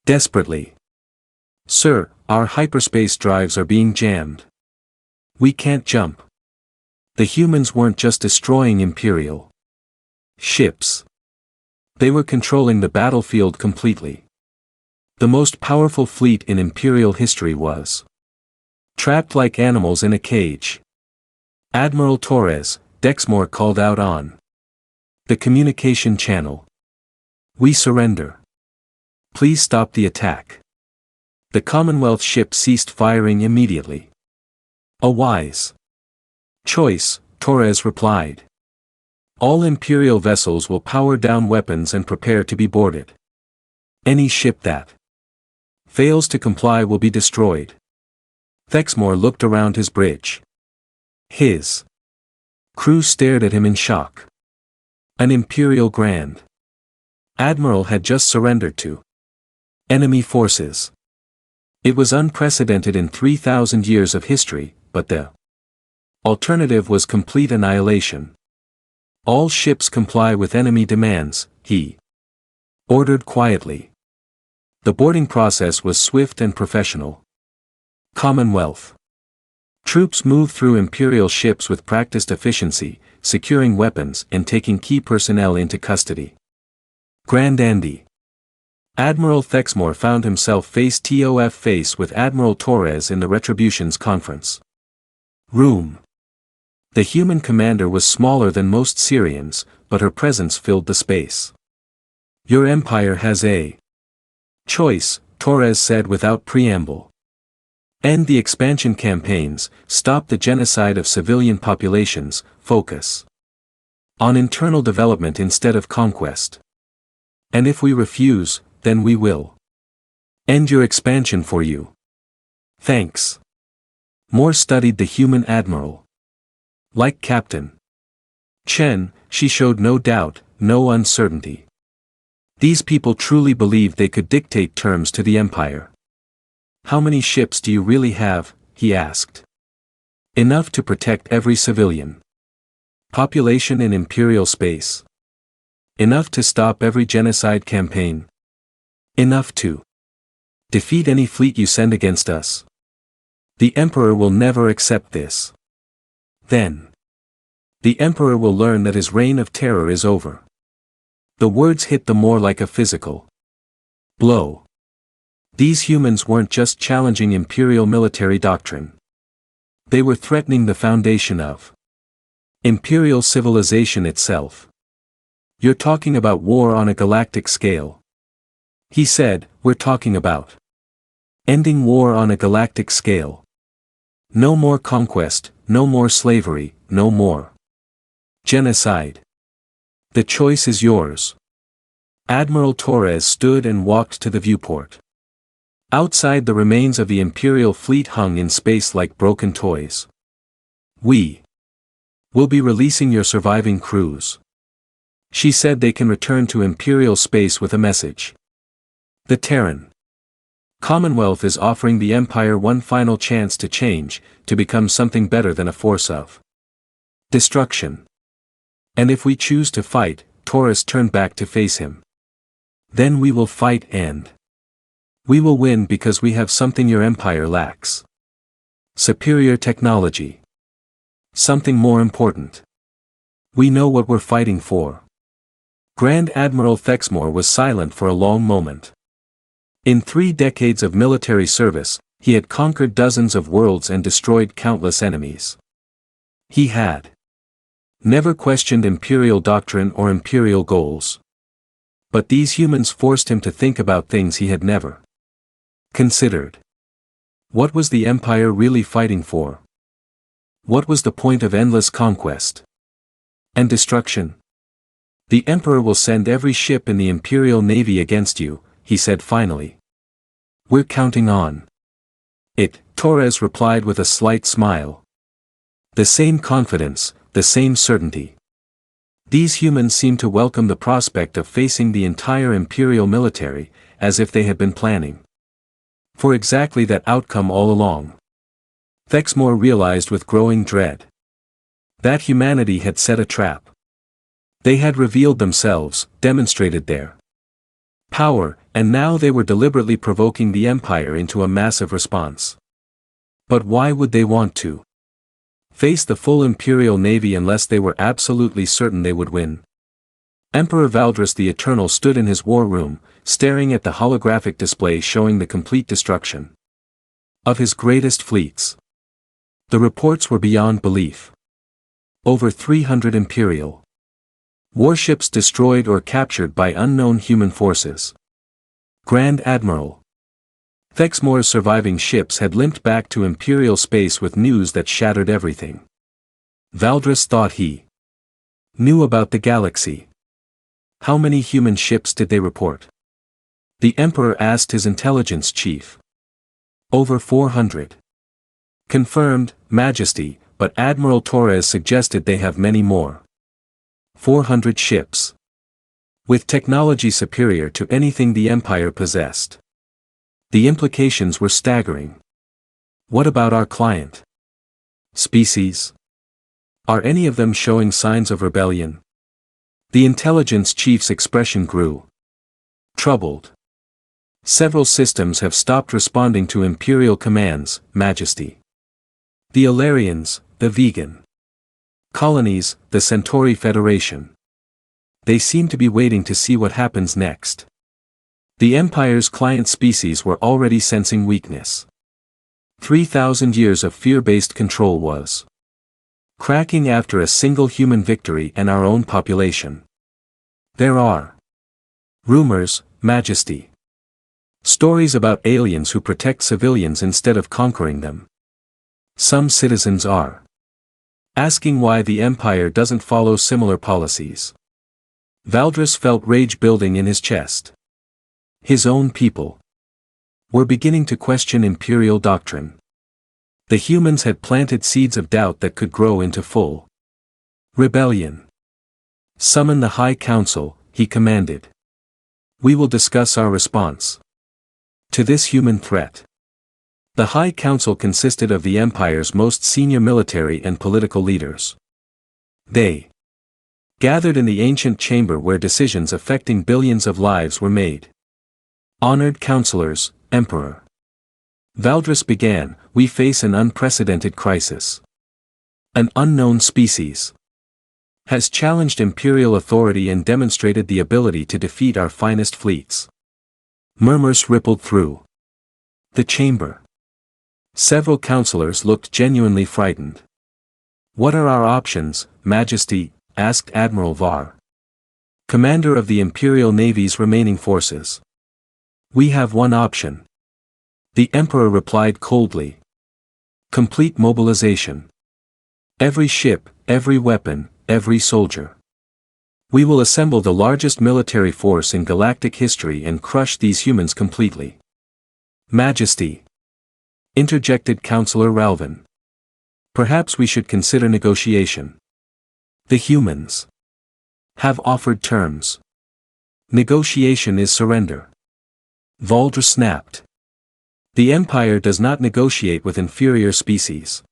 Desperately. Sir, our hyperspace drives are being jammed. We can't jump. The humans weren't just destroying Imperial ships. They were controlling the battlefield completely. The most powerful fleet in Imperial history was trapped like animals in a cage. Admiral Torres, Dexmore called out on the communication channel. We surrender. Please stop the attack. The Commonwealth ship ceased firing immediately. A wise choice, Torres replied. All Imperial vessels will power down weapons and prepare to be boarded. Any ship that fails to comply will be destroyed. Dexmore looked around his bridge. His crew stared at him in shock. An Imperial Grand Admiral had just surrendered to enemy forces. It was unprecedented in 3,000 years of history, but the alternative was complete annihilation. All ships comply with enemy demands, he ordered quietly. The boarding process was swift and professional. Commonwealth troops moved through Imperial ships with practiced efficiency, securing weapons and taking key personnel into custody. Grand Andy Admiral Dexmore found himself face-to-face with Admiral Torres in the Retribution's conference room. The human commander was smaller than most Syrians, but her presence filled the space. Your empire has a choice, Torres said without preamble. End the expansion campaigns, stop the genocide of civilian populations, focus on internal development instead of conquest. And if we refuse, then we will end your expansion for you. Thanks. Moore studied the human admiral. Like Captain Chen, she showed no doubt, no uncertainty. These people truly believed they could dictate terms to the Empire. How many ships do you really have? He asked. Enough to protect every civilian population in Imperial space. Enough to stop every genocide campaign. Enough to defeat any fleet you send against us. The Emperor will never accept this. Then the Emperor will learn that his reign of terror is over. The words hit the Moor like a physical blow. These humans weren't just challenging Imperial military doctrine. They were threatening the foundation of Imperial civilization itself. You're talking about war on a galactic scale. He said, we're talking about ending war on a galactic scale. No more conquest, no more slavery, no more genocide. The choice is yours. Admiral Torres stood and walked to the viewport. Outside, the remains of the Imperial fleet hung in space like broken toys. We will be releasing your surviving crews. She said they can return to Imperial space with a message. The Terran Commonwealth is offering the Empire one final chance to change, to become something better than a force of destruction. And if we choose to fight, Torres turned back to face him. Then we will fight and we will win because we have something your Empire lacks. Superior technology. Something more important. We know what we're fighting for. Grand Admiral Dexmore was silent for a long moment. In 3 decades of military service, he had conquered dozens of worlds and destroyed countless enemies. He had never questioned Imperial doctrine or Imperial goals. But these humans forced him to think about things he had never considered. What was the Empire really fighting for? What was the point of endless conquest and destruction? The Emperor will send every ship in the Imperial Navy against you, he said finally. We're counting on it, Torres replied with a slight smile. The same confidence, the same certainty. These humans seemed to welcome the prospect of facing the entire Imperial military, as if they had been planning for exactly that outcome all along. Dexmore realized with growing dread that humanity had set a trap. They had revealed themselves, demonstrated their power, and now they were deliberately provoking the Empire into a massive response. But why would they want to face the full Imperial Navy unless they were absolutely certain they would win? Emperor Valdris the Eternal stood in his war room, staring at the holographic display showing the complete destruction of his greatest fleets. The reports were beyond belief. Over 300 Imperial warships destroyed or captured by unknown human forces. Grand Admiral Thexmore's surviving ships had limped back to Imperial space with news that shattered everything Valdris thought he knew about the galaxy. How many human ships did they report? The Emperor asked his intelligence chief. Over 400. Confirmed, Majesty, but Admiral Torres suggested they have many more. 400 ships. With technology superior to anything the Empire possessed. The implications were staggering. What about our client species? Are any of them showing signs of rebellion? The intelligence chief's expression grew troubled. Several systems have stopped responding to Imperial commands, Majesty. The Alarians, the vegan colonies, the Centauri Federation. They seem to be waiting to see what happens next. The Empire's client species were already sensing weakness. 3,000 years of fear-based control was cracking after a single human victory and our own population. There are rumors, Majesty. Stories about aliens who protect civilians instead of conquering them. Some citizens are asking why the Empire doesn't follow similar policies. Valdris felt rage building in his chest. His own people were beginning to question Imperial doctrine. The humans had planted seeds of doubt that could grow into full rebellion. Summon the High Council, he commanded. We will discuss our response to this human threat. The High Council consisted of the Empire's most senior military and political leaders. They gathered in the ancient chamber where decisions affecting billions of lives were made. Honored counselors, Emperor Valdris began, we face an unprecedented crisis. An unknown species has challenged Imperial authority and demonstrated the ability to defeat our finest fleets. Murmurs rippled through the chamber. Several counselors looked genuinely frightened. What are our options, Majesty? Asked Admiral Var, commander of the Imperial Navy's remaining forces. We have one option. The Emperor replied coldly. Complete mobilization. Every ship, every weapon, every soldier. We will assemble the largest military force in galactic history and crush these humans completely. Majesty, interjected Counselor Ralvin. Perhaps we should consider negotiation. The humans have offered terms. Negotiation is surrender. Valdris snapped. The Empire does not negotiate with inferior species.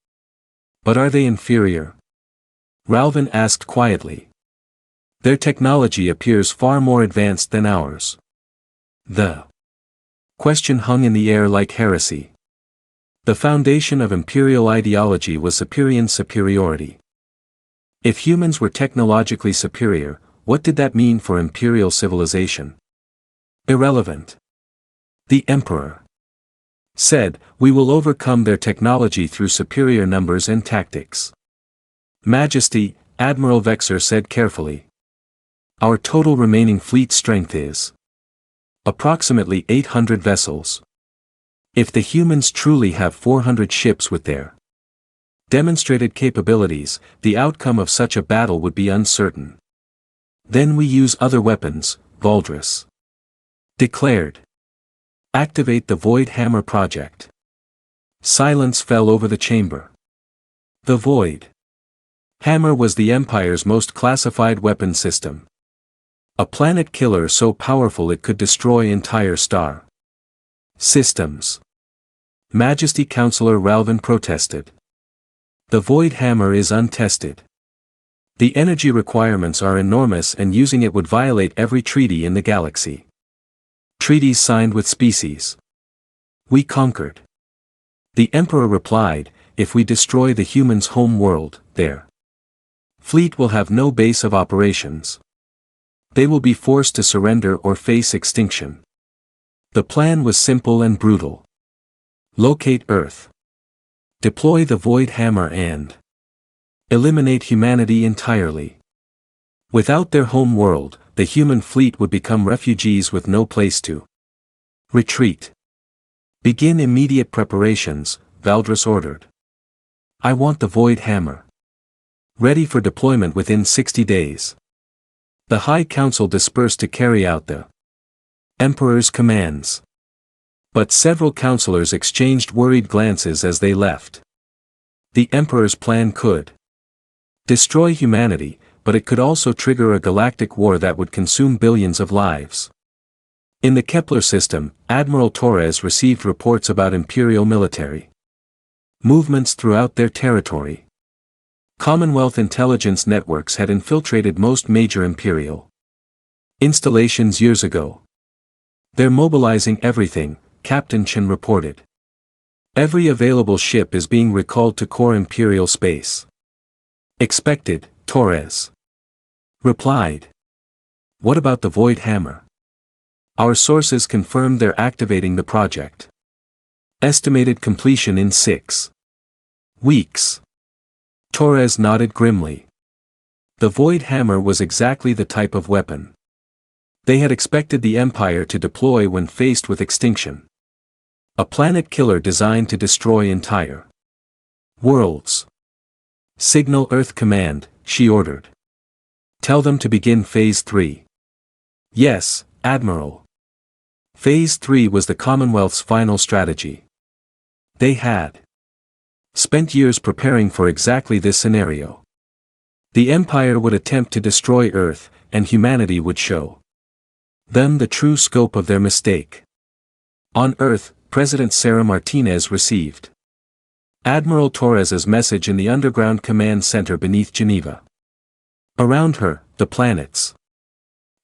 But are they inferior? Ralvin asked quietly. Their technology appears far more advanced than ours. The question hung in the air like heresy. The foundation of Imperial ideology was Superian superiority. If humans were technologically superior, what did that mean for Imperial civilization? Irrelevant. The Emperor said, we will overcome their technology through superior numbers and tactics. Majesty, Admiral Vexer said carefully. Our total remaining fleet strength is approximately 800 vessels. If the humans truly have 400 ships with their demonstrated capabilities, the outcome of such a battle would be uncertain. Then we use other weapons, Valdris declared. Activate the Void Hammer project. Silence fell over the chamber. The Void Hammer was the Empire's most classified weapon system. A planet killer so powerful it could destroy entire star systems. Majesty Counselor Ralvin protested. The Void Hammer is untested. The energy requirements are enormous and using it would violate every treaty in the galaxy. Treaties signed with species we conquered. The Emperor replied, if we destroy the humans' home world, their fleet will have no base of operations. They will be forced to surrender or face extinction. The plan was simple and brutal. Locate Earth. Deploy the Void Hammer and eliminate humanity entirely. Without their home world, the human fleet would become refugees with no place to retreat. Begin immediate preparations, Valdris ordered. I want the Void Hammer ready for deployment within 60 days. The High Council dispersed to carry out the Emperor's commands. But several counselors exchanged worried glances as they left. The Emperor's plan could destroy humanity, but it could also trigger a galactic war that would consume billions of lives. In the Kepler system, Admiral Torres received reports about Imperial military movements throughout their territory. Commonwealth intelligence networks had infiltrated most major Imperial installations years ago. They're mobilizing everything, Captain Chen reported. Every available ship is being recalled to core Imperial space. Expected, Torres replied. What about the Void Hammer? Our sources confirmed they're activating the project. Estimated completion in 6 weeks. Torres nodded grimly. The Void Hammer was exactly the type of weapon they had expected the Empire to deploy when faced with extinction. A planet killer designed to destroy entire worlds. Signal Earth Command, she ordered. Tell them to begin Phase 3. Yes, Admiral. Phase 3 was the Commonwealth's final strategy. They had spent years preparing for exactly this scenario. The Empire would attempt to destroy Earth, and humanity would show them the true scope of their mistake. On Earth, President Sarah Martinez received Admiral Torres's message in the underground command center beneath Geneva. Around her, the planet's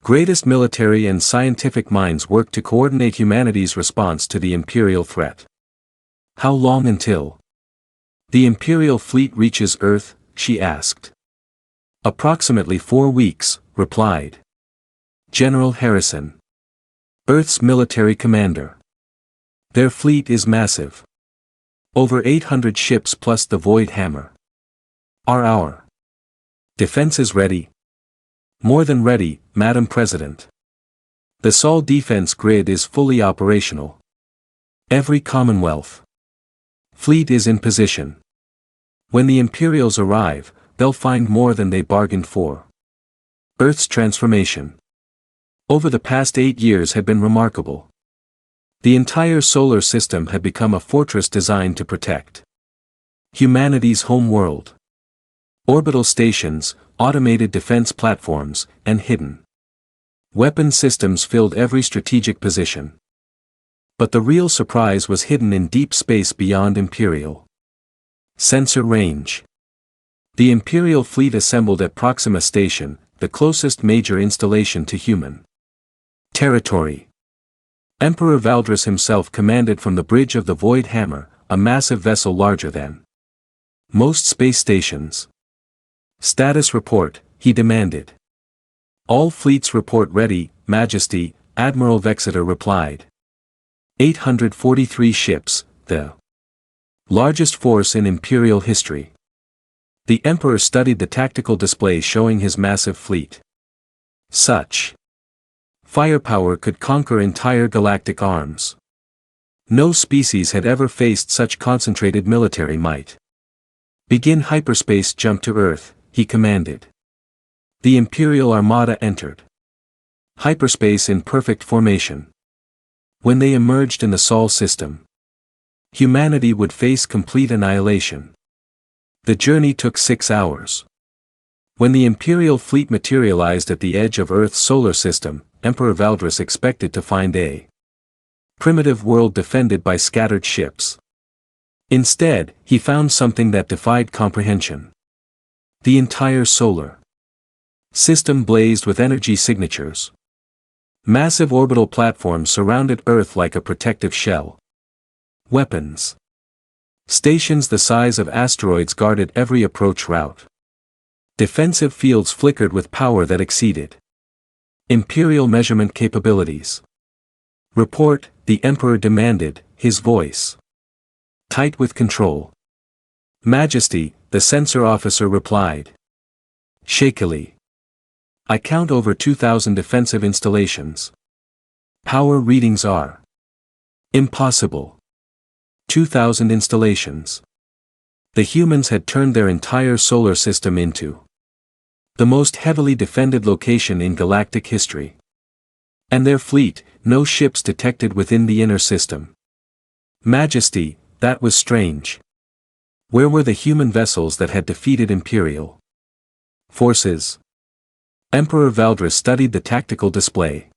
greatest military and scientific minds worked to coordinate humanity's response to the Imperial threat. How long until the Imperial fleet reaches Earth? She asked. Approximately 4 weeks, replied General Harrison, Earth's military commander. Their fleet is massive. Over 800 ships plus the Void Hammer. Are our defenses ready? More than ready, Madam President. The Sol defense grid is fully operational. Every Commonwealth fleet is in position. When the Imperials arrive, they'll find more than they bargained for. Earth's transformation over the past 8 years had been remarkable. The entire solar system had become a fortress designed to protect humanity's home world. Orbital stations, automated defense platforms, and hidden weapon systems filled every strategic position. But the real surprise was hidden in deep space beyond Imperial sensor range. The Imperial fleet assembled at Proxima Station, the closest major installation to human territory. Emperor Valdris himself commanded from the bridge of the Void Hammer, a massive vessel larger than most space stations. Status report, he demanded. All fleets report ready, Majesty, Admiral Vexeter replied. 843 ships, the largest force in Imperial history. The Emperor studied the tactical display showing his massive fleet. Such firepower could conquer entire galactic arms. No species had ever faced such concentrated military might. Begin hyperspace jump to Earth, he commanded. The Imperial Armada entered hyperspace in perfect formation. When they emerged in the Sol system, humanity would face complete annihilation. The journey took 6 hours. When the Imperial fleet materialized at the edge of Earth's solar system, Emperor Valdris expected to find a primitive world defended by scattered ships. Instead, he found something that defied comprehension. The entire solar system blazed with energy signatures. Massive orbital platforms surrounded Earth like a protective shell. Weapons stations the size of asteroids guarded every approach route. Defensive fields flickered with power that exceeded Imperial measurement capabilities. Report, the Emperor demanded, his voice tight with control. Majesty, the sensor officer replied shakily. I count over 2,000 defensive installations. Power readings are impossible. 2,000 installations. The humans had turned their entire solar system into the most heavily defended location in galactic history. And their fleet, no ships detected within the inner system. Majesty, that was strange. Where were the human vessels that had defeated Imperial forces? Emperor Valdris studied the tactical display.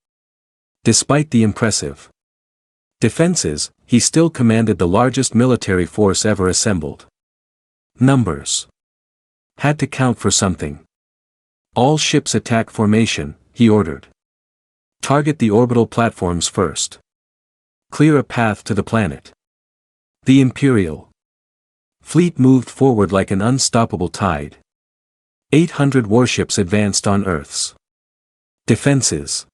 Despite the impressive defenses, he still commanded the largest military force ever assembled. Numbers had to count for something. All ships attack formation, he ordered. Target the orbital platforms first. Clear a path to the planet. The Imperial fleet moved forward like an unstoppable tide. 800 warships advanced on Earth's defenses.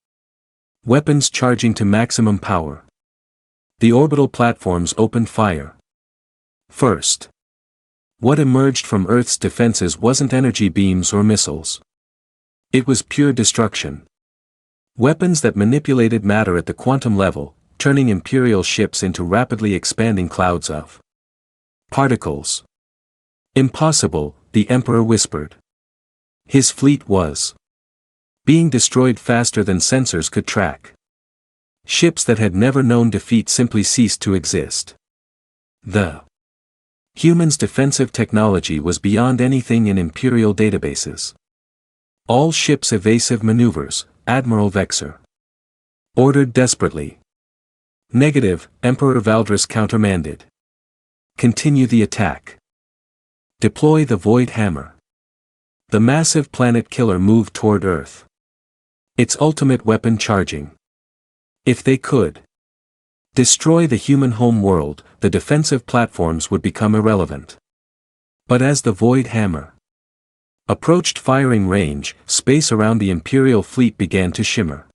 Weapons charging to maximum power. The orbital platforms opened fire. First, what emerged from Earth's defenses wasn't energy beams or missiles. It was pure destruction. Weapons that manipulated matter at the quantum level, turning Imperial ships into rapidly expanding clouds of particles. Impossible, the Emperor whispered. His fleet was being destroyed faster than sensors could track. Ships that had never known defeat simply ceased to exist. The humans' defensive technology was beyond anything in Imperial databases. All ships evasive maneuvers, Admiral Vexer ordered desperately. Negative, Emperor Valdris countermanded. Continue the attack. Deploy the Void Hammer. The massive planet killer moved toward Earth. Its ultimate weapon charging. If they could destroy the human home world, the defensive platforms would become irrelevant. But as the Void Hammer approached firing range, space around the Imperial fleet began to shimmer.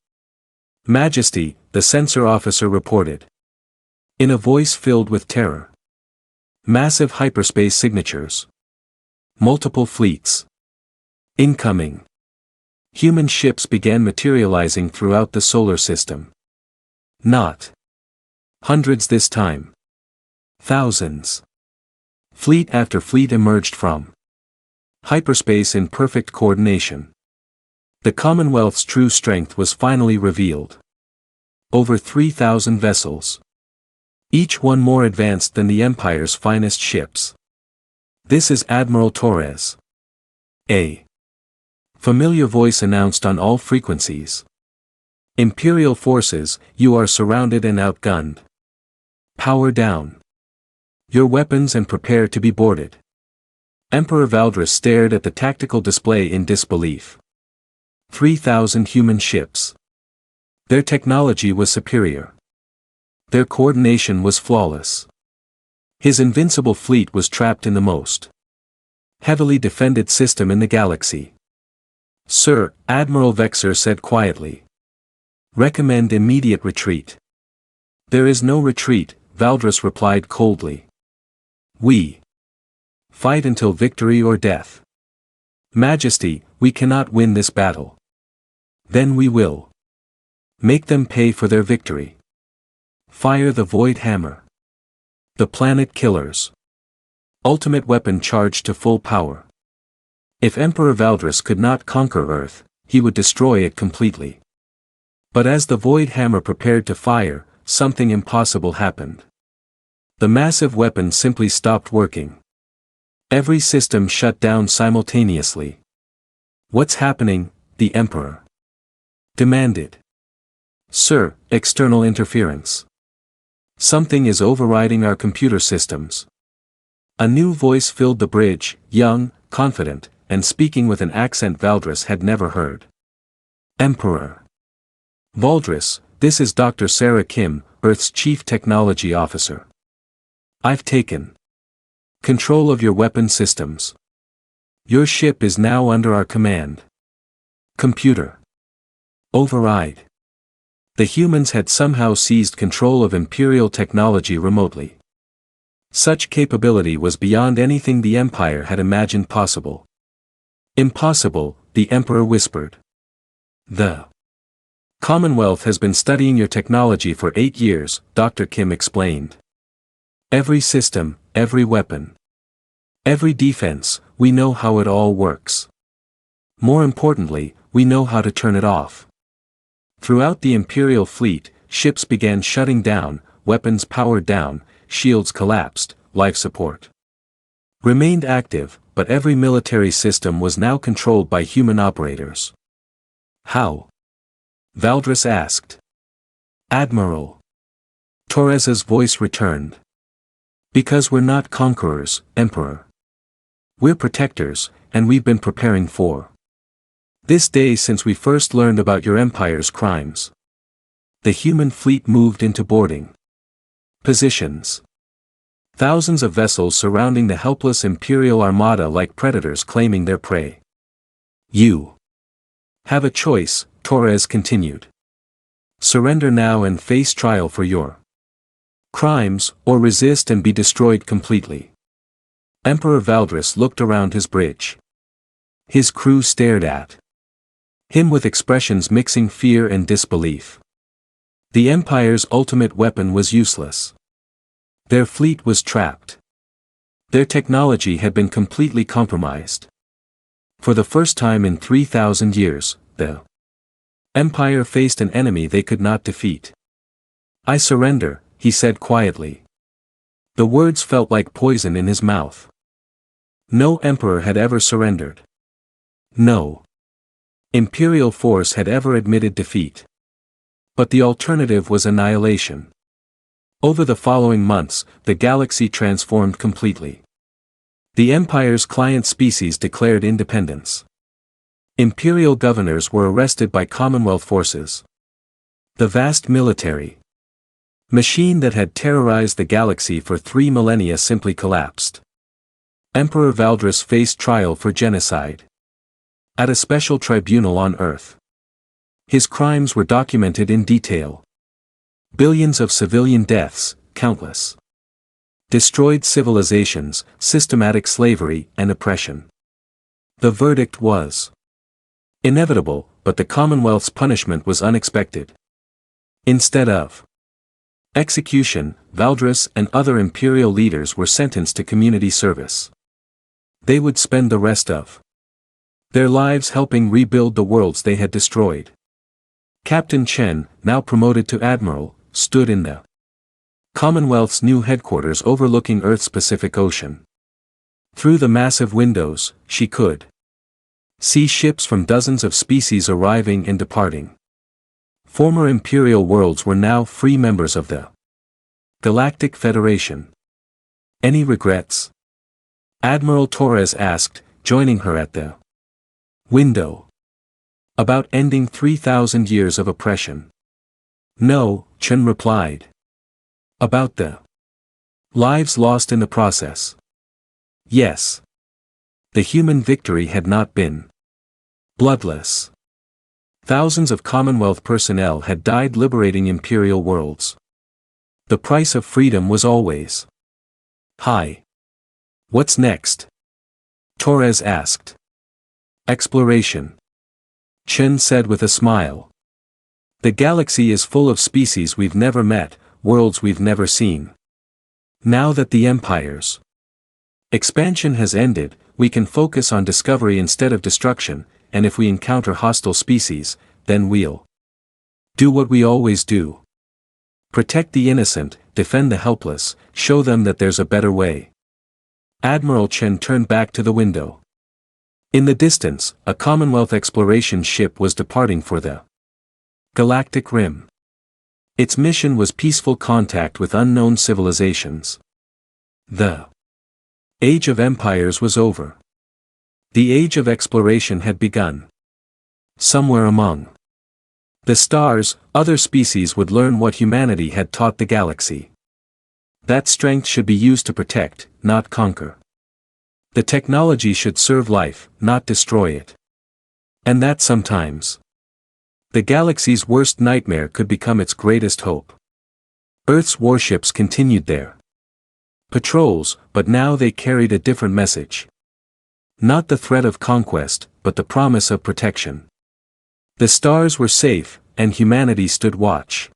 Majesty, the sensor officer reported. In a voice filled with terror. Massive hyperspace signatures. Multiple fleets. Incoming. Human ships began materializing throughout the solar system. Not hundreds this time. Thousands. Fleet after fleet emerged from hyperspace in perfect coordination. The Commonwealth's true strength was finally revealed. Over 3,000 vessels. Each one more advanced than the Empire's finest ships. This is Admiral Torres. A familiar voice announced on all frequencies. Imperial forces, you are surrounded and outgunned. Power down your weapons and prepare to be boarded. Emperor Valdris stared at the tactical display in disbelief. 3,000 human ships. Their technology was superior. Their coordination was flawless. His invincible fleet was trapped in the most heavily defended system in the galaxy. Sir, Admiral Vexer said quietly. Recommend immediate retreat. There is no retreat, Valdris replied coldly. We fight until victory or death. Majesty, we cannot win this battle. Then we will make them pay for their victory. Fire the Void Hammer. The planet killers. Ultimate weapon charged to full power. If Emperor Valdris could not conquer Earth, he would destroy it completely. But as the Void Hammer prepared to fire, something impossible happened. The massive weapon simply stopped working. Every system shut down simultaneously. What's happening? The Emperor demanded. Sir, external interference. Something is overriding our computer systems. A new voice filled the bridge, young, confident, and speaking with an accent Valdris had never heard. Emperor Valdris, this is Dr. Sarah Kim, Earth's Chief Technology Officer. I've taken control of your weapon systems. Your ship is now under our command. Computer Override. The humans had somehow seized control of Imperial technology remotely. Such capability was beyond anything the Empire had imagined possible. Impossible, the Emperor whispered. The Commonwealth has been studying your technology for 8 years, Dr. Kim explained. Every system, every weapon, every defense, we know how it all works. More importantly, we know how to turn it off. Throughout the Imperial fleet, ships began shutting down, weapons powered down, shields collapsed, life support remained active, but every military system was now controlled by human operators. How? Valdris asked. Admiral Torres's voice returned. Because we're not conquerors, Emperor. We're protectors, and we've been preparing for this day since we first learned about your empire's crimes. The human fleet moved into boarding positions. Thousands of vessels surrounding the helpless Imperial armada like predators claiming their prey. You have a choice, Torres continued. Surrender now and face trial for your crimes, or resist and be destroyed completely. Emperor Valdris looked around his bridge. His crew stared at him with expressions mixing fear and disbelief. The Empire's ultimate weapon was useless. Their fleet was trapped. Their technology had been completely compromised. For the first time in 3,000 years, the Empire faced an enemy they could not defeat. I surrender, he said quietly. The words felt like poison in his mouth. No emperor had ever surrendered. No Imperial force had ever admitted defeat. But the alternative was annihilation. Over the following months, the galaxy transformed completely. The Empire's client species declared independence. Imperial governors were arrested by Commonwealth forces. The vast military machine that had terrorized the galaxy for 3 millennia simply collapsed. Emperor Valdris faced trial for genocide at a special tribunal on Earth. His crimes were documented in detail. Billions of civilian deaths, countless destroyed civilizations, systematic slavery and oppression. The verdict was inevitable, but the Commonwealth's punishment was unexpected. Instead of execution, Valdris and other Imperial leaders were sentenced to community service. They would spend the rest of their lives helping rebuild the worlds they had destroyed. Captain Chen, now promoted to Admiral, stood in the Commonwealth's new headquarters overlooking Earth's Pacific Ocean. Through the massive windows, she could see ships from dozens of species arriving and departing. Former Imperial worlds were now free members of the Galactic Federation. Any regrets? Admiral Torres asked, joining her at the window. About ending 3,000 years of oppression. No, Chen replied. About the lives lost in the process. Yes. The human victory had not been bloodless. Thousands of Commonwealth personnel had died liberating Imperial worlds. The price of freedom was always high. What's next? Torres asked. Exploration. Chen said with a smile. The galaxy is full of species we've never met, worlds we've never seen. Now that the Empire's expansion has ended, we can focus on discovery instead of destruction, and if we encounter hostile species, then we'll do what we always do. Protect the innocent, defend the helpless, show them that there's a better way. Admiral Chen turned back to the window. In the distance, a Commonwealth exploration ship was departing for the Galactic Rim. Its mission was peaceful contact with unknown civilizations. The Age of Empires was over. The age of exploration had begun. Somewhere among the stars, other species would learn what humanity had taught the galaxy. That strength should be used to protect, not conquer. The technology should serve life, not destroy it. And that sometimes The galaxy's worst nightmare could become its greatest hope. Earth's warships continued their patrols, but now they carried a different message. Not the threat of conquest, but the promise of protection. The stars were safe, and humanity stood watch.